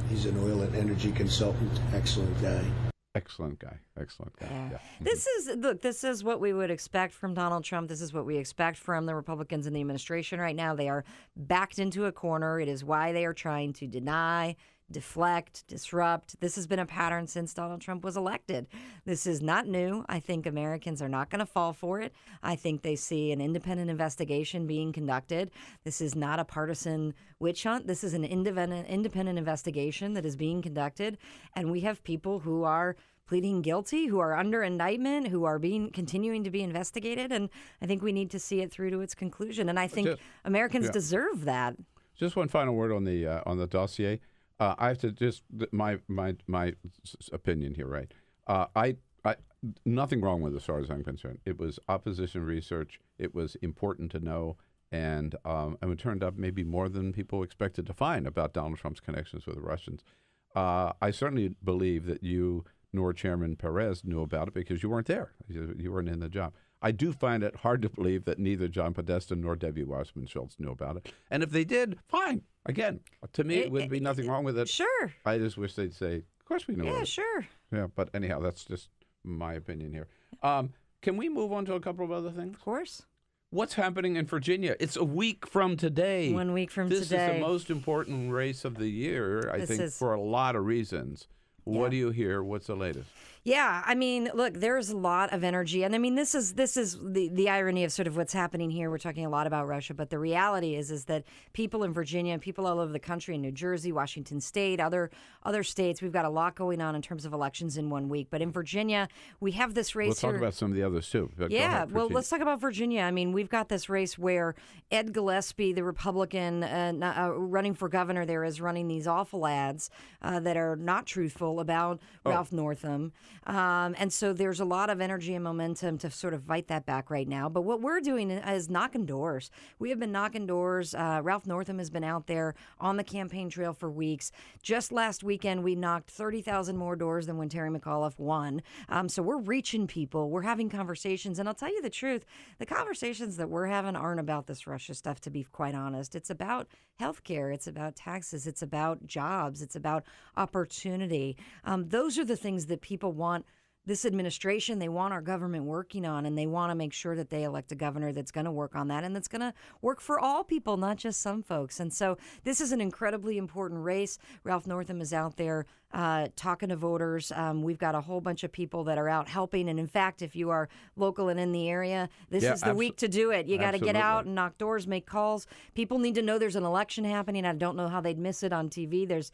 He's an oil and energy consultant. Excellent guy. Excellent guy. Yeah. This is what we would expect from Donald Trump. This is what we expect from the Republicans in the administration right now. They are backed into a corner. It is why they are trying to deny, deflect, disrupt. This has been a pattern since Donald Trump was elected. This is not new. I think Americans are not going to fall for it. I think they see an independent investigation being conducted. This is not a partisan witch hunt. This is an independent investigation that is being conducted. And we have people who are pleading guilty, who are under indictment, who are continuing to be investigated. And I think we need to see it through to its conclusion. And I think Americans deserve that. Just one final word on the dossier. I have to just my opinion here, right? I nothing wrong with it as far as I'm concerned. It was opposition research. It was important to know, and it turned up maybe more than people expected to find about Donald Trump's connections with the Russians. I certainly believe that you nor Chairman Perez knew about it because you weren't there. You weren't in the job. I do find it hard to believe that neither John Podesta nor Debbie Wasserman Schultz knew about it. And if they did, fine. Again, to me, it would be nothing wrong with it. Sure. I just wish they'd say, of course we knew about it. Yeah, sure. Yeah, but anyhow, that's just my opinion here. Can we move on to a couple of other things? Of course. What's happening in Virginia? It's a week from today. 1 week from today. This is the most important race of the year, I think, for a lot of reasons. What do you hear? What's the latest? Yeah, I mean, look, there's a lot of energy. And I mean, this is the irony of sort of what's happening here. We're talking a lot about Russia, but the reality is that people in Virginia, people all over the country, in New Jersey, Washington State, other states, we've got a lot going on in terms of elections in 1 week. But in Virginia, we have this race We'll talk about some of the others, too. Yeah, well, let's talk about Virginia. I mean, we've got this race where Ed Gillespie, the Republican running for governor there, is running these awful ads that are not truthful about Ralph Northam. And so there's a lot of energy and momentum to sort of fight that back right now. But what we're doing is knocking doors. We have been knocking doors. Ralph Northam has been out there on the campaign trail for weeks. Just last weekend, we knocked 30,000 more doors than when Terry McAuliffe won. So we're reaching people. We're having conversations. And I'll tell you the truth, the conversations that we're having aren't about this Russia stuff, to be quite honest. It's about healthcare. It's about taxes. It's about jobs. It's about opportunity. Those are the things that people want this administration, they want our government working on, and they want to make sure that they elect a governor that's going to work on that and that's going to work for all people, not just some folks. And so this is an incredibly important race. Ralph Northam is out there talking to voters. We've got a whole bunch of people that are out helping. And in fact, if you are local and in the area, this is the week to do it. You got to get out and knock doors, make calls. People need to know there's an election happening. I don't know how they'd miss it on TV. There's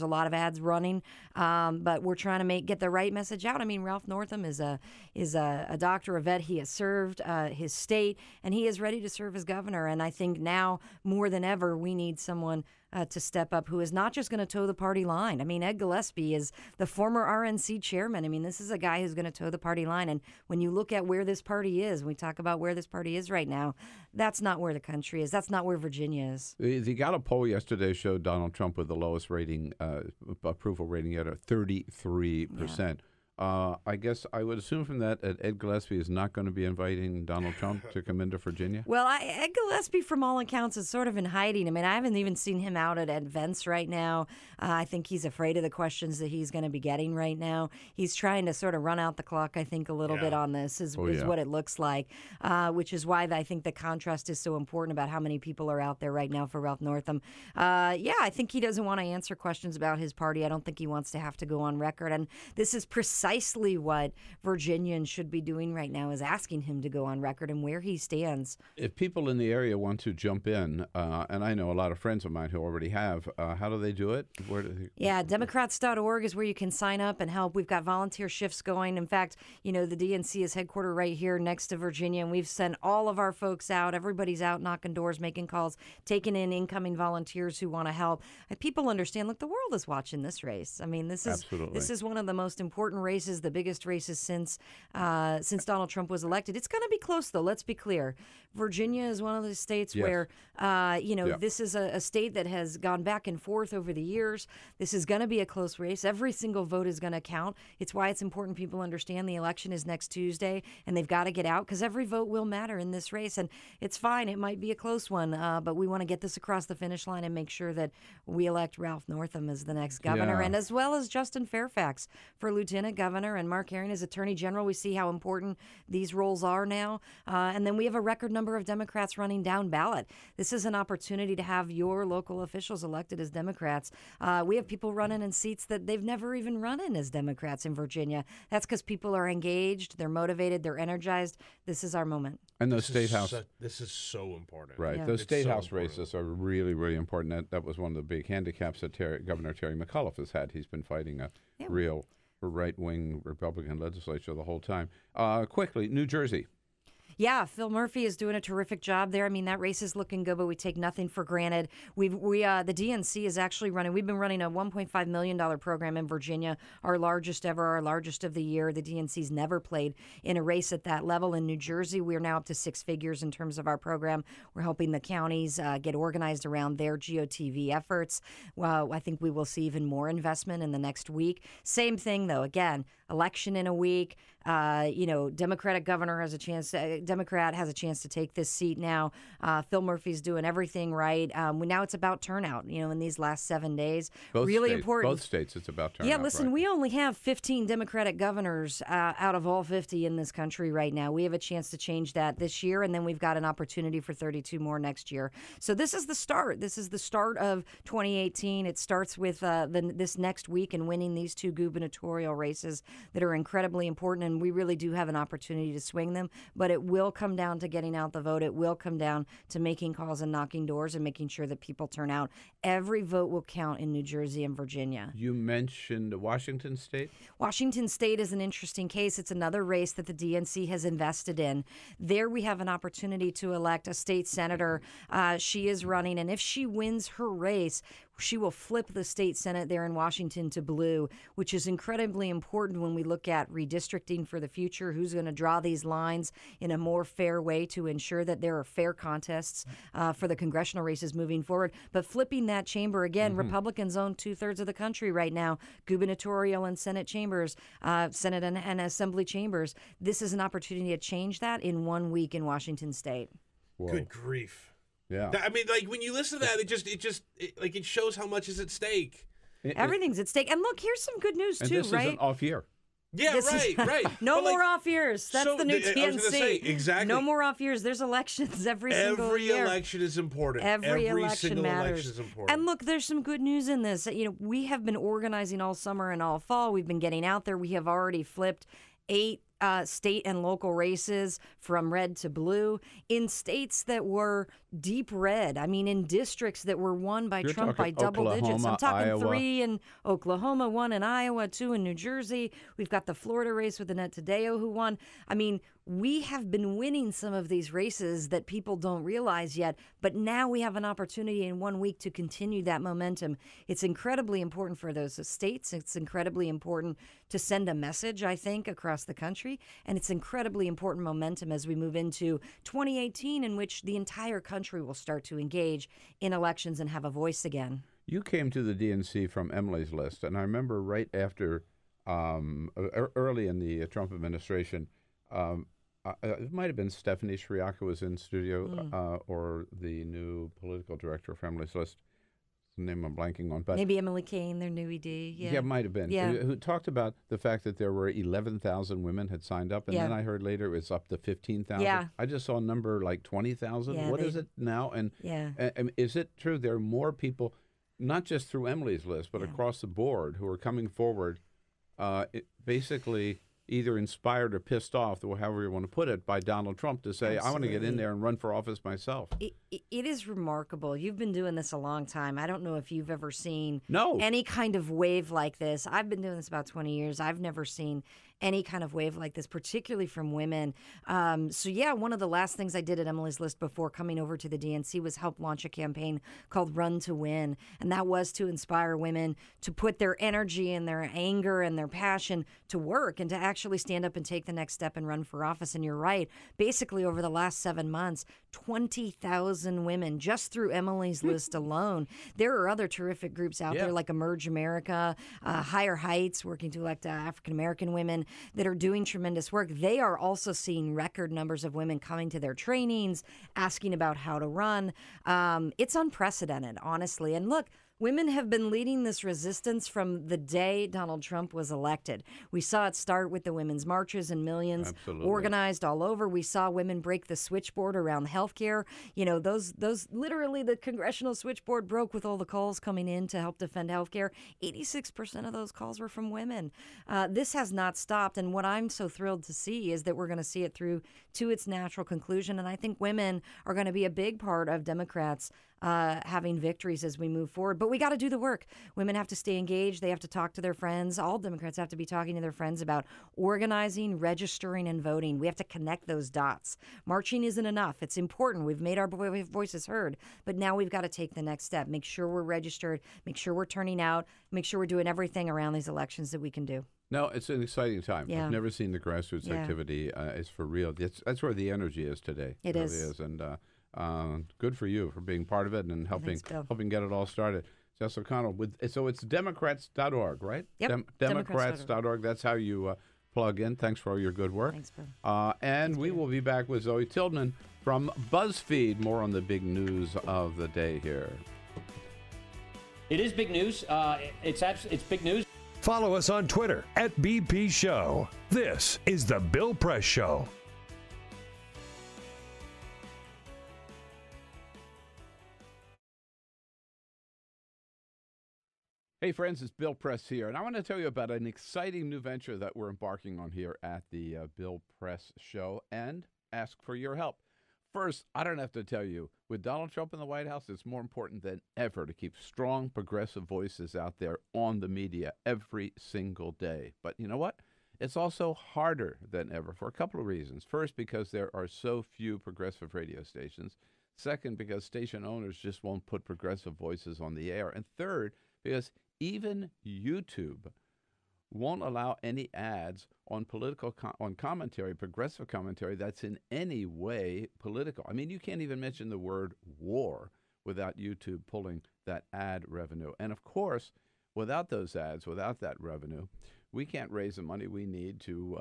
a lot of ads running, but we're trying to get the right message out. I mean, Ralph Northam is a doctor, a vet. He has served his state, and he is ready to serve as governor. And I think now more than ever, we need someone to step up who is not just going to toe the party line. I mean, Ed Gillespie is the former RNC chairman. I mean, this is a guy who's going to toe the party line. And when you look at where this party is, we talk about where this party is right now, that's not where the country is. That's not where Virginia is. The Gallup poll yesterday showed Donald Trump with the lowest rating, approval rating yet at 33%. Yeah. I guess I would assume from that Ed Gillespie is not going to be inviting Donald Trump to come into Virginia. Well, Ed Gillespie, from all accounts, is sort of in hiding. I mean, I haven't even seen him out at events right now. I think he's afraid of the questions that he's going to be getting right now. He's trying to sort of run out the clock, I think, a little bit on this is what it looks like, which is why I think the contrast is so important about how many people are out there right now for Ralph Northam. I think he doesn't want to answer questions about his party. I don't think he wants to have to go on record. And this is precisely what Virginians should be doing right now, is asking him to go on record and where he stands. If people in the area want to jump in, and I know a lot of friends of mine who already have, how do they do it? Where do they... Yeah, Democrats.org is where you can sign up and help. We've got volunteer shifts going. In fact, the DNC is headquartered right here next to Virginia, and we've sent all of our folks out. Everybody's out knocking doors, making calls, taking in incoming volunteers who want to help. People understand, look, the world is watching this race. I mean, this is one of the most important races, the biggest races since Donald Trump was elected. It's going to be close, though. Let's be clear. Virginia is one of the states where, this is a state that has gone back and forth over the years. This is going to be a close race. Every single vote is going to count. It's why it's important people understand the election is next Tuesday, and they've got to get out because every vote will matter in this race. And it's fine. It might be a close one, but we want to get this across the finish line and make sure that we elect Ralph Northam as the next governor, and as well as Justin Fairfax for lieutenant governor and Mark Herring as attorney general. We see how important these roles are now. And then we have a record number of Democrats running down ballot. This is an opportunity to have your local officials elected as Democrats. We have people running in seats that they've never even run in as Democrats in Virginia. That's because people are engaged, they're motivated, they're energized. This is our moment. And those state house. This is so important. Right. Yeah. Those state house races are really, really important. That was one of the big handicaps that Governor Terry McAuliffe has had. He's been fighting a real right-wing Republican legislature the whole time. Quickly, New Jersey. Yeah, Phil Murphy is doing a terrific job there. I mean, that race is looking good, but we take nothing for granted. The DNC is actually running. We've been running a $1.5 million program in Virginia, our largest ever, our largest of the year. The DNC's never played in a race at that level. In New Jersey, we're now up to six figures in terms of our program. We're helping the counties get organized around their GOTV efforts. Well, I think we will see even more investment in the next week. Same thing, though. Again, election in a week. Democratic governor has a chance. Democrat has a chance to take this seat now. Phil Murphy's doing everything right. Now it's about turnout. In these last 7 days, important. Both states, it's about turnout. Yeah, listen, right. We only have 15 Democratic governors out of all 50 in this country right now. We have a chance to change that this year, and then we've got an opportunity for 32 more next year. So this is the start. This is the start of 2018. It starts with this next week and winning these two gubernatorial races that are incredibly important, and we really do have an opportunity to swing them, but it will come down to getting out the vote. It will come down to making calls and knocking doors and making sure that people turn out. Every vote will count in New Jersey and Virginia. You mentioned Washington State? Washington State is an interesting case. It's another race that the DNC has invested in. There we have an opportunity to elect a state senator. She is running, and if she wins her race, she will flip the state Senate there in Washington to blue, which is incredibly important when we look at redistricting for the future, who's going to draw these lines in a more fair way to ensure that there are fair contests for the congressional races moving forward. But flipping that chamber, again, Republicans own 2/3 of the country right now, gubernatorial and Senate chambers, Senate and Assembly chambers. This is an opportunity to change that in 1 week in Washington State. Whoa. Good grief. Yeah. I mean, like, when you listen to that, it shows how much is at stake. Everything's at stake. And look, here's some good news, too, this right? is an off year. Yeah, right. No But, like, more off years. That's so the new I was TNC. gonna say, exactly. No more off years. There's elections every single year. Every election is important. Every election single matters. election is important. And look, there's some good news in this. We have been organizing all summer and all fall. We've been getting out there. We have already flipped 8 state and local races from red to blue in states that were deep red. I mean, in districts that were won by You're Trump by talking double digits. I'm Oklahoma, talking Iowa. 3 in Oklahoma, 1 in Iowa, 2 in New Jersey. We've got the Florida race with Annette Taddeo who won. I mean, we have been winning some of these races that people don't realize yet, but now we have an opportunity in 1 week to continue that momentum. It's incredibly important for those states. It's incredibly important to send a message, I think, across the country. And it's incredibly important momentum as we move into 2018, in which the entire country will start to engage in elections and have a voice again. You came to the DNC from Emily's List, and I remember right after, early in the Trump administration, it might have been Stephanie Shriaka was in studio, or the new political director of Emily's List. The name I'm blanking on, but Maybe Emily Kane, their new ED. Yeah, it might have been. Yeah. Who talked about the fact that there were 11,000 women had signed up, and then I heard later it was up to 15,000. Yeah. I just saw a number like 20,000. Yeah, What is it now? And is it true there are more people, not just through Emily's List, but across the board, who are coming forward, basically either inspired or pissed off, or however you want to put it, by Donald Trump to say, I want to get in there and run for office myself? It is remarkable. You've been doing this a long time. I don't know if you've ever seen No. any kind of wave like this. I've been doing this about 20 years. I've never seen any kind of wave like this, particularly from women. One of the last things I did at Emily's List before coming over to the DNC was help launch a campaign called Run to Win. And that was to inspire women to put their energy and their anger and their passion to work and to actually stand up and take the next step and run for office. And you're right. Basically, over the last 7 months, 20,000 women just through Emily's List alone. There are other terrific groups out there like Emerge America, Higher Heights, working to elect African-American women, that are doing tremendous work. They are also seeing record numbers of women coming to their trainings, asking about how to run. It's unprecedented, honestly. And look, women have been leading this resistance from the day Donald Trump was elected. We saw it start with the women's marches and millions organized all over. We saw women break the switchboard around healthcare. Those literally the congressional switchboard broke with all the calls coming in to help defend healthcare. 86% of those calls were from women. This has not stopped. And what I'm so thrilled to see is that we're going to see it through to its natural conclusion. And I think women are going to be a big part of Democrats having victories as we move forward. But we got to do the work. Women have to stay engaged. They have to talk to their friends. All Democrats have to be talking to their friends about organizing, registering, and voting. We have to connect those dots. Marching isn't enough. It's important. We've made our voices heard. But now we've got to take the next step. Make sure we're registered. Make sure we're turning out. Make sure we're doing everything around these elections that we can do. No, it's an exciting time. Yeah. I've never seen the grassroots activity. It's for real. That's where the energy is today. It really is. And good for you for being part of it and helping get it all started. Jess O'Connell, so it's Democrats.org, right? Yep. Democrats.org. That's how you plug in. Thanks for all your good work. Thanks, Bill. And we will be back with Zoe Tillman from BuzzFeed. More on the big news of the day here. It is big news. It's big news. Follow us on Twitter @BP Show. This is The Bill Press Show. Hey friends, it's Bill Press here, and I want to tell you about an exciting new venture that we're embarking on here at the Bill Press Show and ask for your help. First, I don't have to tell you, with Donald Trump in the White House, it's more important than ever to keep strong progressive voices out there on the media every single day. But you know what? It's also harder than ever for a couple of reasons. First, because there are so few progressive radio stations. Second, because station owners just won't put progressive voices on the air. And third, because even YouTube won't allow any ads on on commentary, progressive commentary, that's in any way political. I mean, you can't even mention the word war without YouTube pulling that ad revenue. And of course, without those ads, without that revenue, we can't raise the money we need to,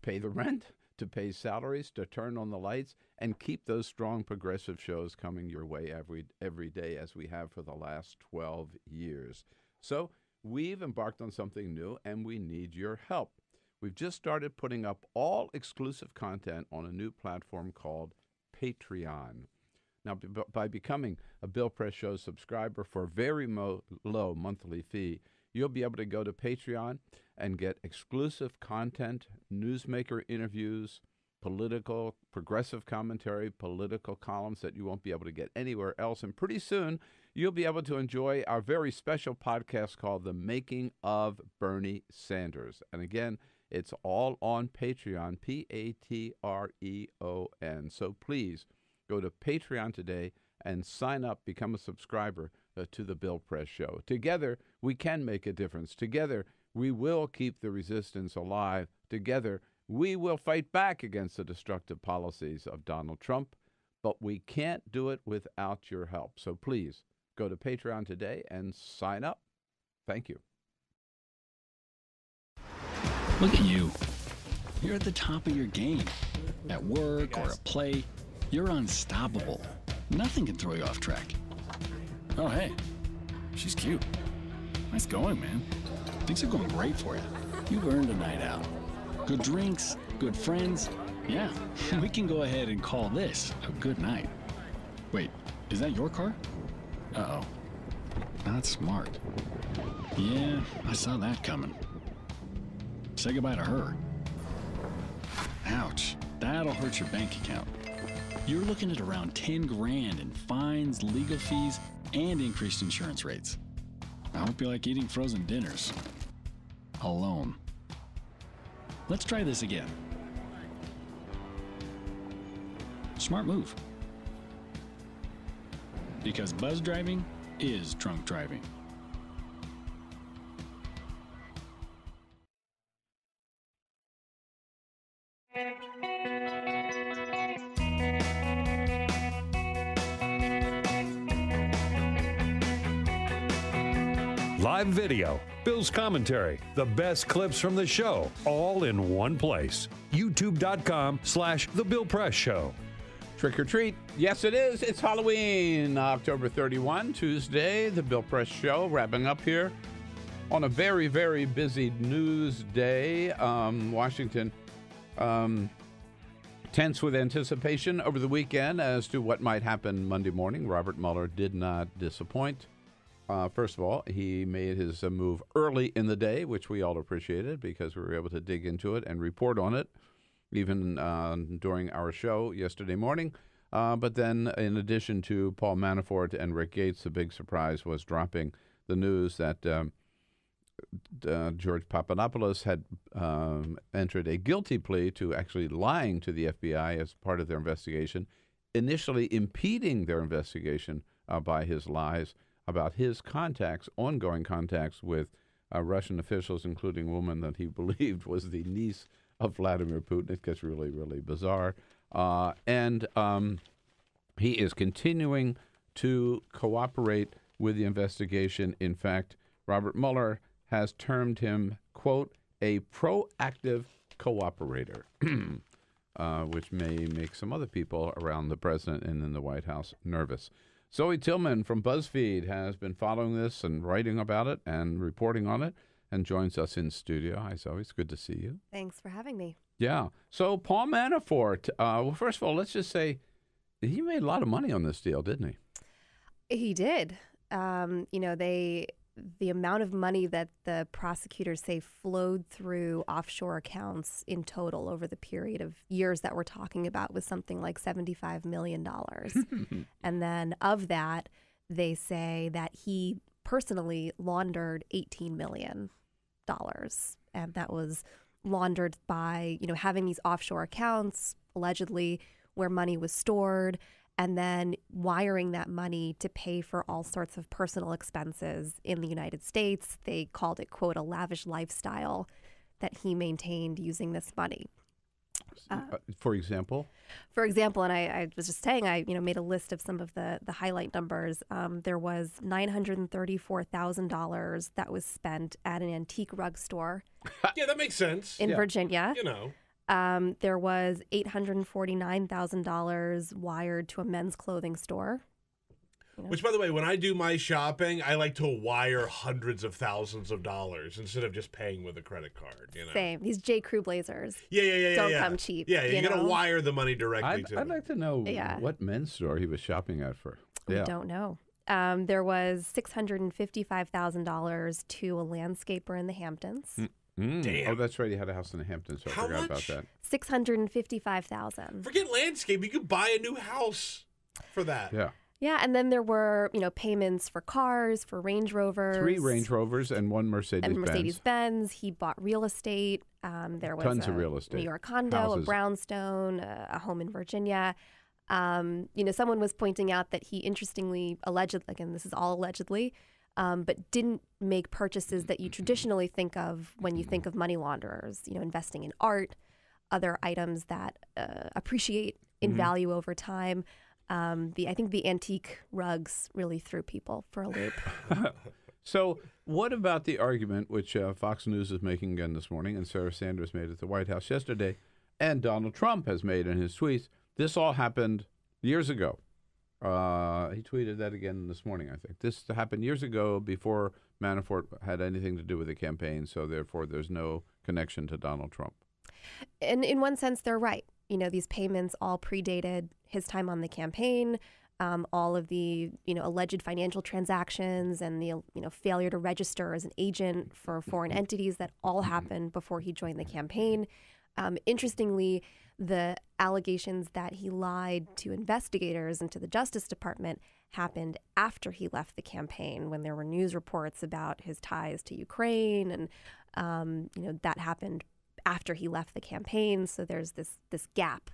pay the rent, to pay salaries, to turn on the lights, and keep those strong progressive shows coming your way every day, as we have for the last 12 years. So we've embarked on something new, and we need your help. We've just started putting up all exclusive content on a new platform called Patreon. Now, by becoming a Bill Press Show subscriber for a very low monthly fee, you'll be able to go to Patreon and get exclusive content, newsmaker interviews, political, progressive commentary, political columns that you won't be able to get anywhere else. And pretty soon, you'll be able to enjoy our very special podcast called The Making of Bernie Sanders. And again, it's all on Patreon, Patreon. So please go to Patreon today and sign up, become a subscriber to The Bill Press Show. Together, we can make a difference. Together, we will keep the resistance alive. Together, we will fight back against the destructive policies of Donald Trump, but we can't do it without your help. So please go to Patreon today and sign up. Thank you. Look at you. You're at the top of your game. At work or at play, you're unstoppable. Nothing can throw you off track. Oh, hey, she's cute. Nice going, man. Things are going great for you. You've earned a night out. Good drinks, good friends. Yeah, we can go ahead and call this a good night. Wait, is that your car? Uh-oh. Not smart. Yeah, I saw that coming. Say goodbye to her. Ouch, that'll hurt your bank account. You're looking at around 10 grand in fines, legal fees, and increased insurance rates. I hope you like eating frozen dinners. Alone. Let's try this again. Smart move. Because buzz driving is drunk driving. Live video, Bill's commentary, the best clips from the show, all in one place. YouTube.com/The Bill Press Show. Trick or treat. Yes, it is. It's Halloween, October 31, Tuesday. The Bill Press Show wrapping up here on a very, very busy news day. Washington tense with anticipation over the weekend as to what might happen Monday morning. Robert Mueller did not disappoint. First of all, he made his move early in the day, which we all appreciated because we were able to dig into it and report on it, even during our show yesterday morning. But then, in addition to Paul Manafort and Rick Gates, the big surprise was dropping the news that George Papadopoulos had entered a guilty plea to actually lying to the FBI as part of their investigation, initially impeding their investigation by his lies about his ongoing contacts with Russian officials, including a woman that he believed was the niece of Vladimir Putin. It gets really, really bizarre. And he is continuing to cooperate with the investigation. In fact, Robert Mueller has termed him, quote, a proactive cooperator, which may make some other people around the president and in the White House nervous. Zoe Tillman from BuzzFeed has been following this and writing about it and reporting on it and joins us in studio. Hi, Zoe. It's good to see you. Thanks for having me. Yeah. So Paul Manafort, well, first of all, let's just say he made a lot of money on this deal, didn't he? He did. The amount of money that the prosecutors say flowed through offshore accounts in total over the period of years that we're talking about was something like $75 million. And then of that, they say that he personally laundered $18 million. And that was laundered by, having these offshore accounts, allegedly, where money was stored, and then wiring that money to pay for all sorts of personal expenses in the United States. They called it, quote, a lavish lifestyle that he maintained using this money. For example? For example, and I was just saying, I made a list of some of the highlight numbers. There was $934,000 that was spent at an antique rug store. Yeah, that makes sense. In Virginia. There was $849,000 wired to a men's clothing store. You know? Which, by the way, when I do my shopping, I like to wire hundreds of thousands of dollars instead of just paying with a credit card. You know? Same. These J. Crew blazers. Yeah. Don't come cheap. Yeah, you got to know? wire the money directly to I'd like to know Yeah. what men's store he was shopping at for. We Yeah. don't know. There was $655,000 to a landscaper in the Hamptons. Damn. Oh, that's right. He had a house in the Hamptons, so I forgot about that. $655,000. Forget landscape. You could buy a new house for that. Yeah. Yeah, and then there were, payments for cars, for Range Rovers. 3 Range Rovers and 1 Mercedes-Benz. And Mercedes-Benz. He bought real estate. There was Tons a of real estate. New York condo, Houses. a brownstone, a home in Virginia. Someone was pointing out that he interestingly, allegedly, again, this is all allegedly, but didn't make purchases that you traditionally think of when you think of money launderers, investing in art, other items that appreciate in value over time. I think the antique rugs really threw people for a loop. So what about the argument which Fox News is making again this morning, and Sarah Sanders made at the White House yesterday, and Donald Trump has made in his tweets? This all happened years ago. He tweeted that again this morning, I think. This happened years ago before Manafort had anything to do with the campaign, so therefore there's no connection to Donald Trump. And in one sense, they're right. These payments all predated his time on the campaign. All of the, alleged financial transactions and the, failure to register as an agent for foreign entities that all happened before he joined the campaign. Interestingly, the allegations that he lied to investigators and to the Justice Department happened after he left the campaign, when there were news reports about his ties to Ukraine, and that happened after he left the campaign. So there's this gap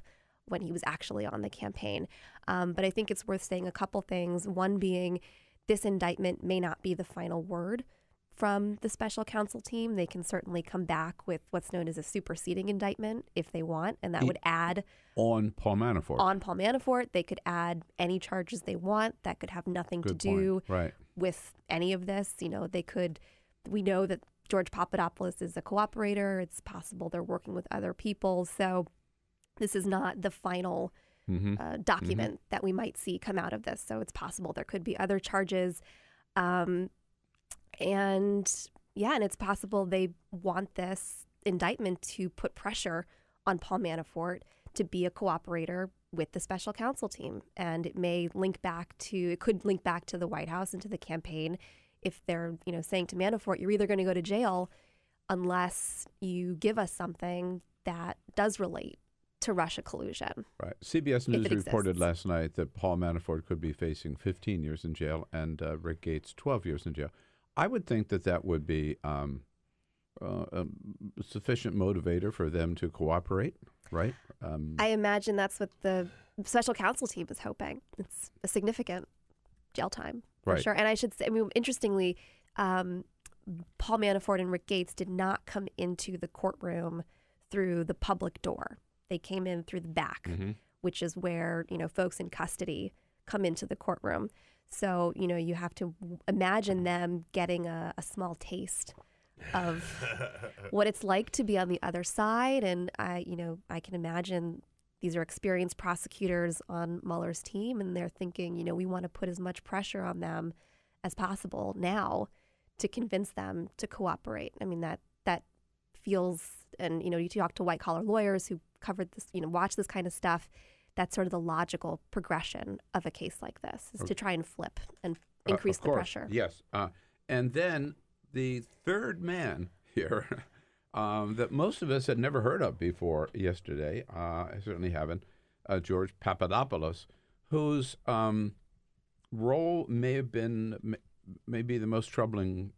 when he was actually on the campaign. But I think it's worth saying a couple things. One being, this indictment may not be the final word from the special counsel team. They can certainly come back with what's known as a superseding indictment if they want, and that would add on Paul Manafort. On Paul Manafort, they could add any charges they want that could have nothing to do with any of this. They could. We know that George Papadopoulos is a cooperator. It's possible they're working with other people. So this is not the final document that we might see come out of this. So it's possible there could be other charges. And it's possible they want this indictment to put pressure on Paul Manafort to be a cooperator with the special counsel team. And it could link back to the White House and to the campaign if they're, saying to Manafort, you're either going to go to jail unless you give us something that does relate to Russia collusion. Right. CBS News reported last night that Paul Manafort could be facing 15 years in jail and Rick Gates 12 years in jail. I would think that would be a sufficient motivator for them to cooperate, right? I imagine that's what the special counsel team is hoping. It's a significant jail time, for sure. And I should say, interestingly, Paul Manafort and Rick Gates did not come into the courtroom through the public door. They came in through the back, which is where, folks in custody come into the courtroom. So, you have to imagine them getting a small taste of what it's like to be on the other side. And I can imagine these are experienced prosecutors on Mueller's team, and they're thinking, we want to put as much pressure on them as possible now to convince them to cooperate. I mean, that feels, and, you talk to white collar lawyers who covered this, watch this kind of stuff. That's sort of the logical progression of a case like this, is to try and flip and increase the pressure. Yes. And then the third man here that most of us had never heard of before yesterday, I certainly haven't, George Papadopoulos, whose role may be the most troubling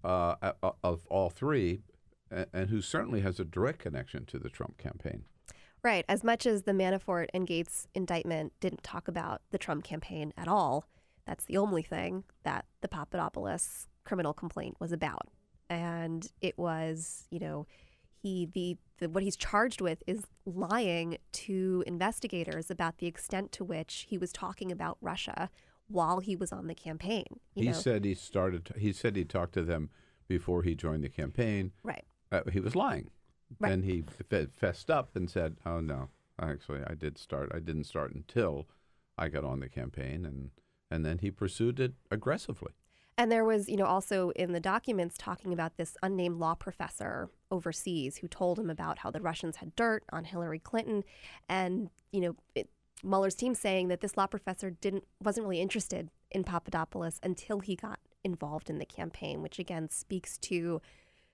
of all three, and who certainly has a direct connection to the Trump campaign. Right. As much as the Manafort and Gates indictment didn't talk about the Trump campaign at all, that's the only thing that the Papadopoulos criminal complaint was about. And it was, what he's charged with is lying to investigators about the extent to which he was talking about Russia while he was on the campaign. He said he talked to them before he joined the campaign. Right. He was lying. Right. And he fessed up and said, "Oh no, actually, I didn't start until I got on the campaign, and then he pursued it aggressively. And there was, also in the documents talking about this unnamed law professor overseas who told him about how the Russians had dirt on Hillary Clinton. And, Mueller's team saying that this law professor wasn't really interested in Papadopoulos until he got involved in the campaign, which again speaks to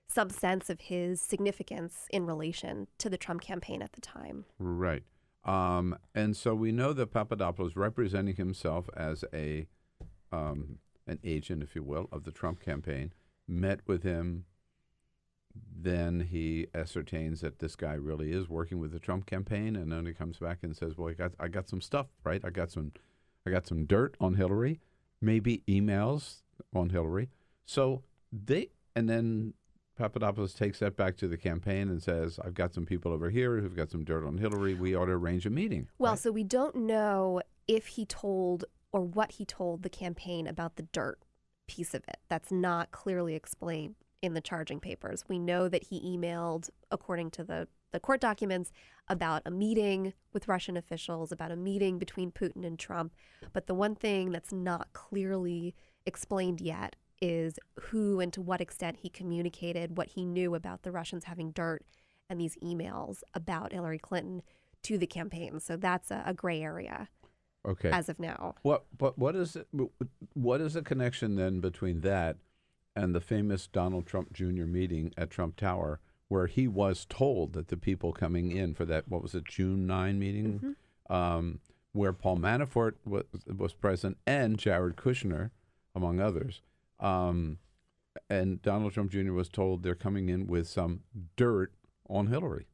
some sense of his significance in relation to the Trump campaign at the time. Right. And so we know that Papadopoulos, representing himself as an agent, if you will, of the Trump campaign, met with him. Then he ascertains that this guy really is working with the Trump campaign, and then he comes back and says, "Well, I got some stuff, right? I got some dirt on Hillary, maybe emails on Hillary." And then Papadopoulos takes that back to the campaign and says, "I've got some people over here who've got some dirt on Hillary. We ought to arrange a meeting." Well, so we don't know if he told or what he told the campaign about the dirt piece of it. That's not clearly explained in the charging papers. We know that he emailed, according to the court documents, about a meeting with Russian officials, about a meeting between Putin and Trump. But the one thing that's not clearly explained yet is who and to what extent he communicated what he knew about the Russians having dirt and these emails about Hillary Clinton to the campaign. So that's a gray area. Okay. As of now. What is the connection then between that and the famous Donald Trump Jr. meeting at Trump Tower, where he was told that the people coming in for that, what was it, June 9 meeting, where Paul Manafort was present and Jared Kushner, among others, and Donald Trump Jr. was told they're coming in with some dirt on Hillary?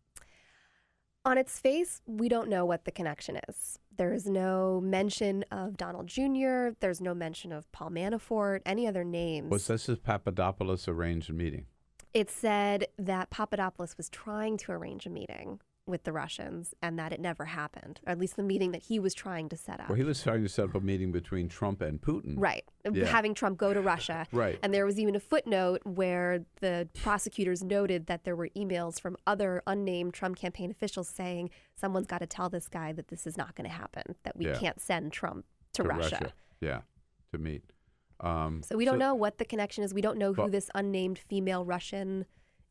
On its face, we don't know what the connection is. There is no mention of Donald Jr. There's no mention of Paul Manafort, any other names. Was this a Papadopoulos arranged meeting? It said that Papadopoulos was trying to arrange a meeting with the Russians and that it never happened, or at least the meeting that he was trying to set up. Well, he was trying to set up a meeting between Trump and Putin. Right. Yeah. Having Trump go to Russia. Right. And there was even a footnote where the prosecutors noted that there were emails from other unnamed Trump campaign officials saying someone's got to tell this guy that this is not going to happen, that we can't send Trump to Russia. Yeah, to meet. So we don't know what the connection is. We don't know who this unnamed female Russian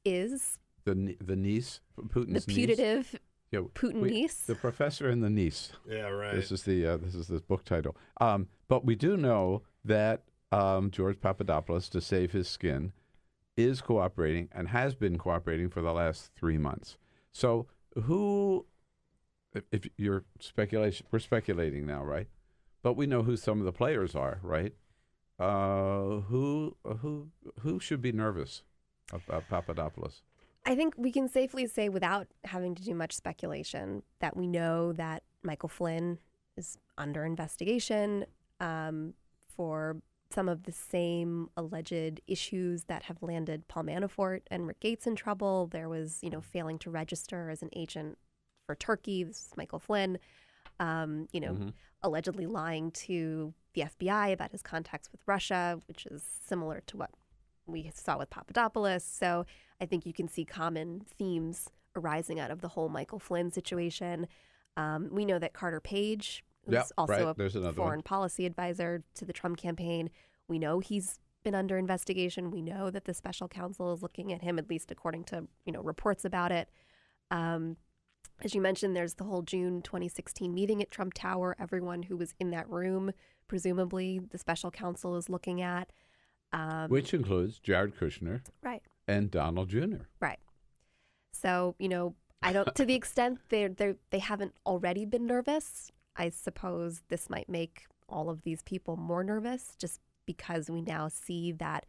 is. The niece, Putin's niece. The putative Putin niece. The professor and the niece. Yeah, right. This is the book title. But we do know that George Papadopoulos, to save his skin, is cooperating and has been cooperating for the last 3 months. So who, if you're we're speculating now, right? But we know who some of the players are, right? Who should be nervous about Papadopoulos? I think we can safely say, without having to do much speculation, that we know that Michael Flynn is under investigation for some of the same alleged issues that have landed Paul Manafort and Rick Gates in trouble. There was, failing to register as an agent for Turkey. This is Michael Flynn, allegedly lying to the FBI about his contacts with Russia, which is similar to what we saw with Papadopoulos. So I think you can see common themes arising out of the whole Michael Flynn situation. We know that Carter Page, who's also a foreign policy advisor to the Trump campaign, we know he's been under investigation. We know that the special counsel is looking at him, at least according to reports about it. As you mentioned, there's the whole June 2016 meeting at Trump Tower. Everyone who was in that room, presumably, the special counsel is looking at. Which includes Jared Kushner, right, and Donald Jr. Right. So I don't. To the extent they haven't already been nervous, I suppose this might make all of these people more nervous, just because we now see that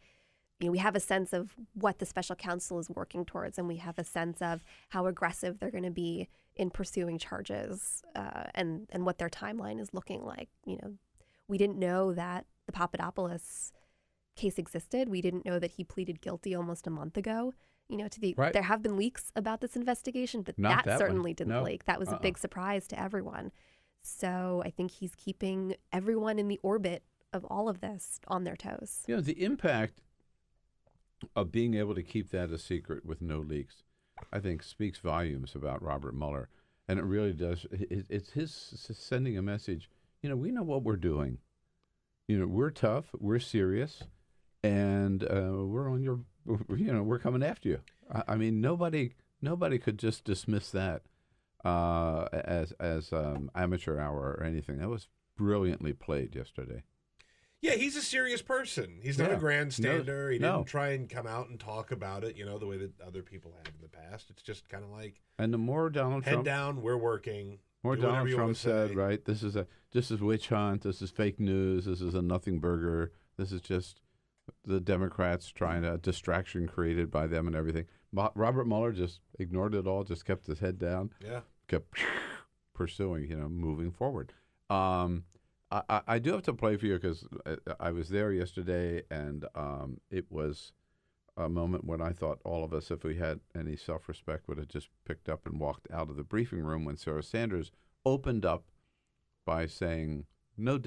we have a sense of what the special counsel is working towards, and we have a sense of how aggressive they're going to be in pursuing charges, and what their timeline is looking like. We didn't know that the Papadopoulos case existed. We didn't know that he pleaded guilty almost a month ago. There have been leaks about this investigation, but that certainly didn't leak. That was a big surprise to everyone. So I think he's keeping everyone in the orbit of all of this on their toes. The impact of being able to keep that a secret with no leaks, I think, speaks volumes about Robert Mueller. And it really does. It's his sending a message. We know what we're doing. we're tough, we're serious, and we're on your, we're coming after you. I mean, nobody could just dismiss that as amateur hour or anything. That was brilliantly played yesterday. Yeah, he's a serious person. He's not a grandstander. He No. didn't try and come out and talk about it, the way that other people have in the past. It's just kind of like, And the more Donald head Trump, down, we're working. more Do whatever Donald you Trump wanna said, say. right? This is a witch hunt. This is fake news. This is a nothing burger. This is just the Democrats trying to distraction created by them and everything. Robert Mueller just ignored it all. Just kept his head down. Yeah. Kept pursuing, moving forward. I do have to play for you because I was there yesterday, and it was a moment when I thought all of us, if we had any self-respect, would have just picked up and walked out of the briefing room when Sarah Sanders opened up by saying no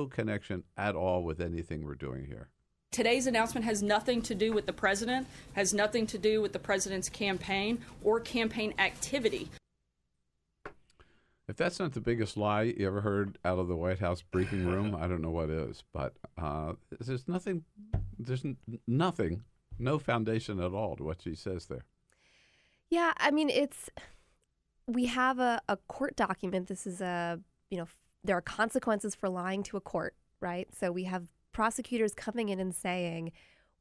connection at all with anything we're doing here. Today's announcement has nothing to do with the president, has nothing to do with the president's campaign or campaign activity. If that's not the biggest lie you ever heard out of the White House briefing room, I don't know what is. But there's nothing, no foundation at all to what she says there. Yeah, I mean, we have a court document. This is there are consequences for lying to a court, right? So we have prosecutors coming in and saying,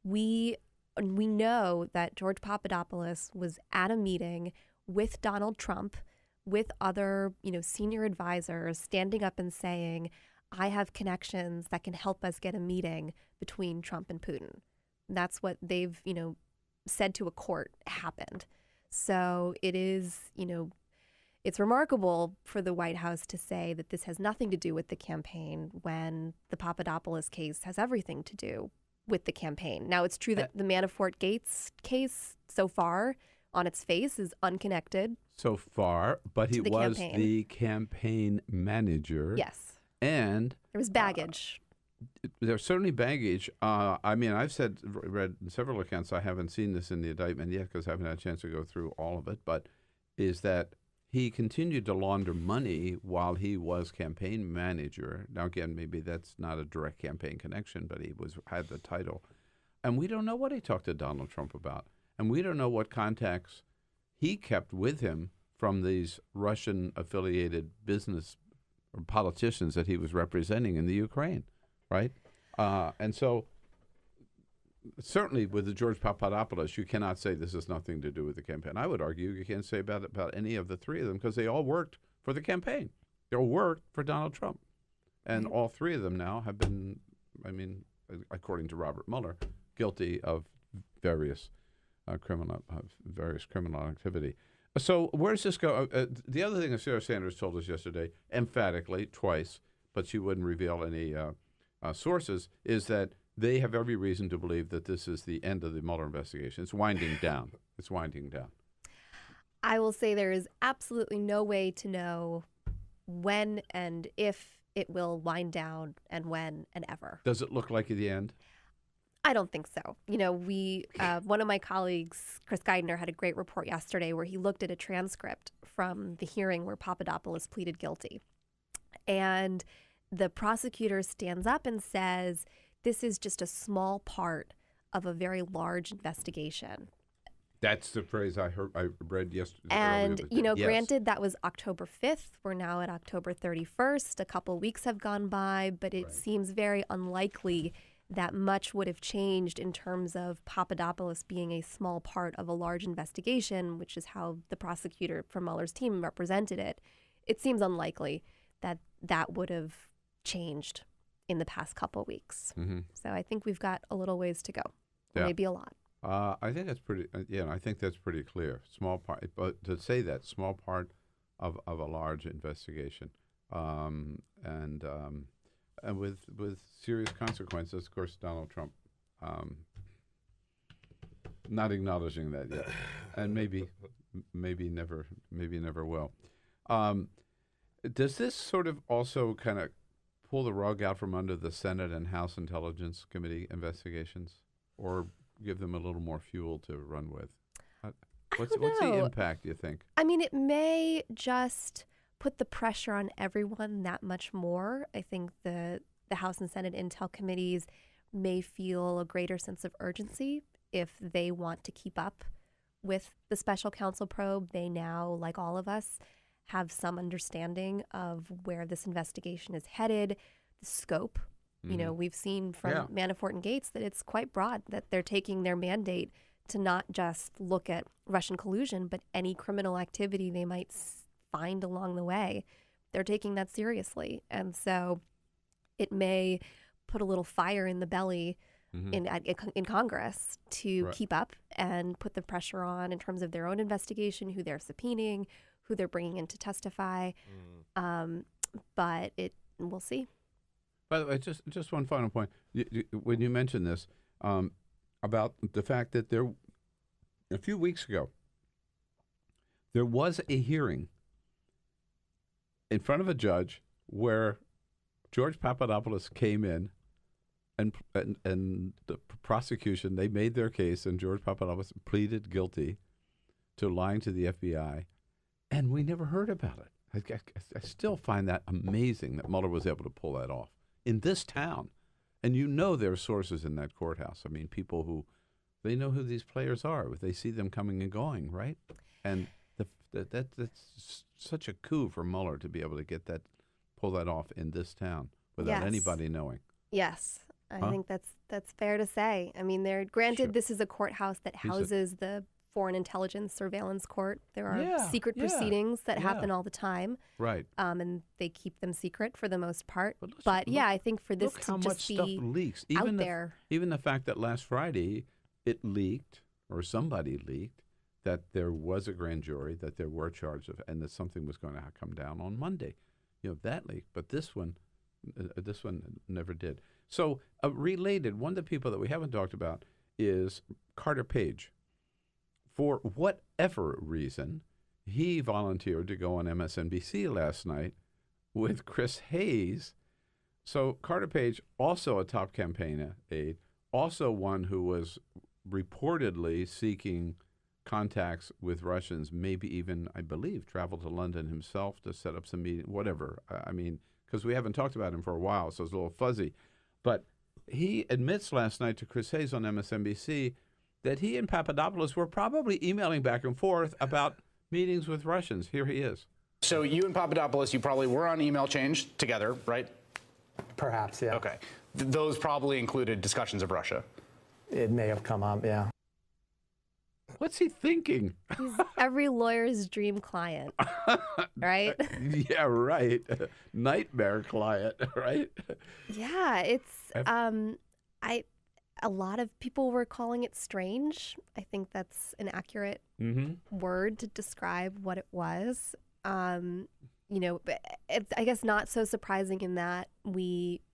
we know that George Papadopoulos was at a meeting with Donald Trump, with other, senior advisors, standing up and saying, I have connections that can help us get a meeting between Trump and Putin. That's what they've, said to a court happened. So it is, it's remarkable for the White House to say that this has nothing to do with the campaign when the Papadopoulos case has everything to do with the campaign. Now, it's true that the Manafort-Gates case so far on its face is unconnected. So far, but he was campaign. the campaign manager. Yes. And there was baggage. There's certainly baggage. I mean, I've read in several accounts, I haven't seen this in the indictment yet because I haven't had a chance to go through all of it, but is that he continued to launder money while he was campaign manager. Now, again, maybe that's not a direct campaign connection, but he had the title. And we don't know what he talked to Donald Trump about. And we don't know what contacts he kept with him from these Russian-affiliated business or politicians that he was representing in the Ukraine, right? And so certainly with the George Papadopoulos, you cannot say this has nothing to do with the campaign. I would argue you can't say about any of the three of them because they all worked for the campaign. They all worked for Donald Trump. And all three of them now have been, according to Robert Mueller, guilty of various criminal activity. So where does this go? The other thing that Sarah Sanders told us yesterday, emphatically, twice, but she wouldn't reveal any sources, is that they have every reason to believe that this is the end of the Mueller investigation. It's winding down. It's winding down. I will say there is absolutely no way to know when and if it will wind down and when and ever. Does it look like the end? I don't think so. One of my colleagues, Chris Geidner, had a great report yesterday where he looked at a transcript from the hearing where Papadopoulos pleaded guilty. And the prosecutor stands up and says, this is just a small part of a very large investigation. That's the phrase I read yesterday. And, yes. Granted, that was October 5th. We're now at October 31st. A couple weeks have gone by, but it seems very unlikely that much would have changed in terms of Papadopoulos being a small part of a large investigation, which is how the prosecutor from Mueller's team represented it. It seems unlikely that that would have changed in the past couple weeks. Mm-hmm. So I think we've got a little ways to go, or maybe a lot. I think that's pretty. I think that's pretty clear. Small part, but to say that small part of a large investigation, and with serious consequences. Of course, Donald Trump not acknowledging that yet, and maybe never will. Does this sort of also kind of pull the rug out from under the Senate and House Intelligence Committee investigations, or give them a little more fuel to run with? What's the impact, you think? I mean, it may just put the pressure on everyone that much more. I think the the House and Senate Intel committees may feel a greater sense of urgency if they want to keep up with the special counsel probe. They now, like all of us, have some understanding of where this investigation is headed, the scope. You know, we've seen from Manafort and Gates that it's quite broad, that they're taking their mandate to not just look at Russian collusion, but any criminal activity they might find along the way. They're taking that seriously. And so it may put a little fire in the belly in Congress to keep up and put the pressure on in terms of their own investigation, who they're subpoenaing, who they're bringing in to testify. But we'll see. By the way, just one final point. When you mentioned this about the fact that a few weeks ago, there was a hearing in front of a judge where George Papadopoulos came in, and the prosecution, they made their case, and George Papadopoulos pleaded guilty to lying to the FBI, and we never heard about it. I still find that amazing that Mueller was able to pull that off in this town. And you know there are sources in that courthouse. I mean, people who, they know who these players are. They see them coming and going, right? And that's such a coup for Mueller to be able to pull that off in this town without anybody knowing. Yes. I think that's fair to say. I mean, this is a courthouse that houses the Foreign Intelligence Surveillance Court. There are secret proceedings that happen all the time. Right. And they keep them secret for the most part. But I think for this to just be stuff leaks. out there. Even the fact that last Friday it leaked, or somebody leaked, that there was a grand jury, that there were charges, and that something was going to come down on Monday. That leaked. But this one never did. So related, one of the people that we haven't talked about is Carter Page. For whatever reason, he volunteered to go on MSNBC last night with Chris Hayes. So Carter Page, also a top campaign aide, also one who was reportedly seeking contacts with Russians, maybe even, I believe, traveled to London himself to set up some meeting, whatever. I mean, because we haven't talked about him for a while, so it's a little fuzzy. But he admits last night to Chris Hayes on MSNBC that he and Papadopoulos were probably emailing back and forth about meetings with Russians. Here he is. So you and Papadopoulos, you probably were on email chains together, right? Perhaps, yeah. Okay. Those probably included discussions of Russia. It may have come up, yeah. What's he thinking? He's every lawyer's dream client, right? Yeah, right. Nightmare client, right? Yeah, it's a lot of people were calling it strange. I think that's an accurate word to describe what it was. It's, I guess, not so surprising in that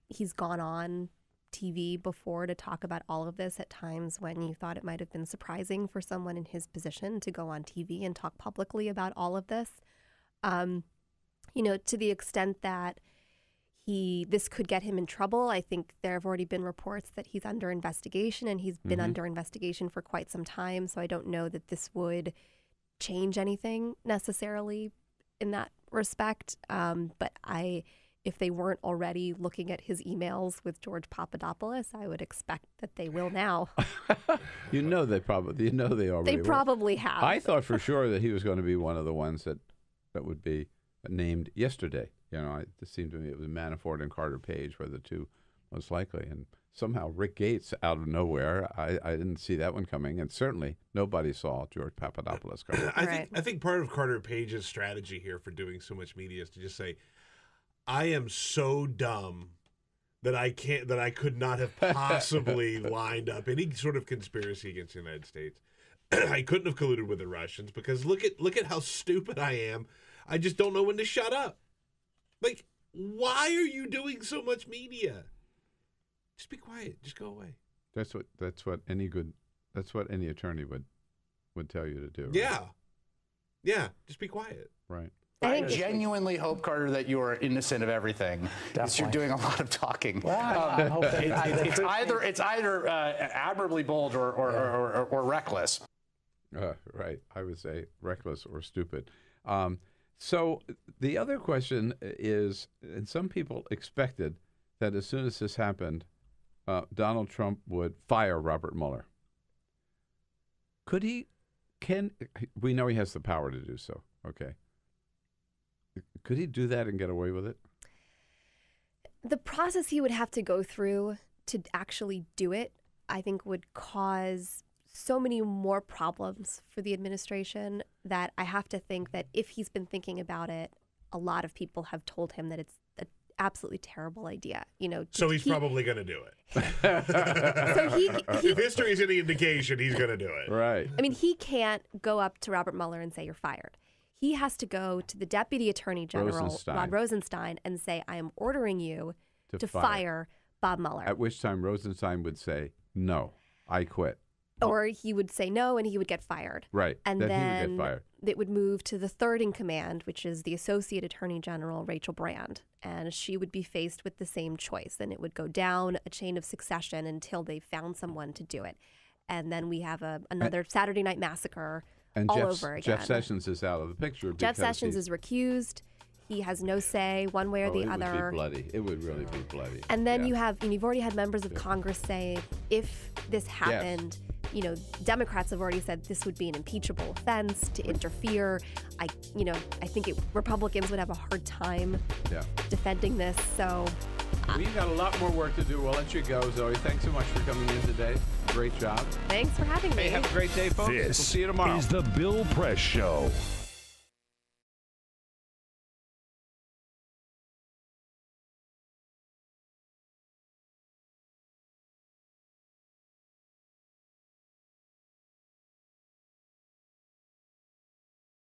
he's gone on TV before to talk about all of this at times when you thought it might have been surprising for someone in his position to go on TV and talk publicly about all of this. To the extent that this could get him in trouble. I think there have already been reports that he's under investigation, and he's been under investigation for quite some time. So I don't know that this would change anything necessarily in that respect. But if they weren't already looking at his emails with George Papadopoulos, I would expect that they will now. They already They probably have. I thought for sure that he was going to be one of the ones that would be named yesterday. It seemed to me it was Manafort and Carter Page were the two most likely. And somehow Rick Gates out of nowhere, I didn't see that one coming. And certainly nobody saw George Papadopoulos coming. I think part of Carter Page's strategy here for doing so much media is to just say, I am so dumb that I could not have possibly lined up any sort of conspiracy against the United States. I couldn't have colluded with the Russians because look at how stupid I am. I just don't know when to shut up. Like, why are you doing so much media? Just be quiet. Just go away. That's what any attorney would tell you to do. Right? Yeah. Just be quiet. Right. I genuinely hope, Carter, that you are innocent of everything. Because you're doing a lot of talking. Wow. It's either admirably bold or reckless. Right. I would say reckless or stupid. So the other question is, and some people expected that as soon as this happened, Donald Trump would fire Robert Mueller. Could he? We know he has the power to do so. Okay. Could he do that and get away with it? The process he would have to go through to actually do it, I think, would cause so many more problems for the administration that I have to think that if he's been thinking about it, a lot of people have told him that it's an absolutely terrible idea. So he's probably going to do it. If history is any indication, he's going to do it. Right. I mean, he can't go up to Robert Mueller and say, you're fired. He has to go to the Deputy Attorney General, Rod Rosenstein, and say, I am ordering you to fire Bob Mueller. At which time Rosenstein would say, no, I quit. Or he would say no and he would get fired. Right. And then then he would get fired. It would move to the third in command, which is the Associate Attorney General, Rachel Brand. And she would be faced with the same choice. And it would go down a chain of succession until they found someone to do it. And then we have another Saturday Night Massacre all over again. Jeff Sessions is out of the picture. Jeff Sessions is recused. He has no say one way or the other. It would be bloody. It would really be bloody. And then you've already had members of Congress say, if this happened, Democrats have already said this would be an impeachable offense to interfere. I think Republicans would have a hard time defending this. So we've got a lot more work to do. We'll let you go, Zoe. Thanks so much for coming in today. Great job. Thanks for having me. Hey, have a great day, folks. This we'll see you tomorrow. Is the Bill Press Show.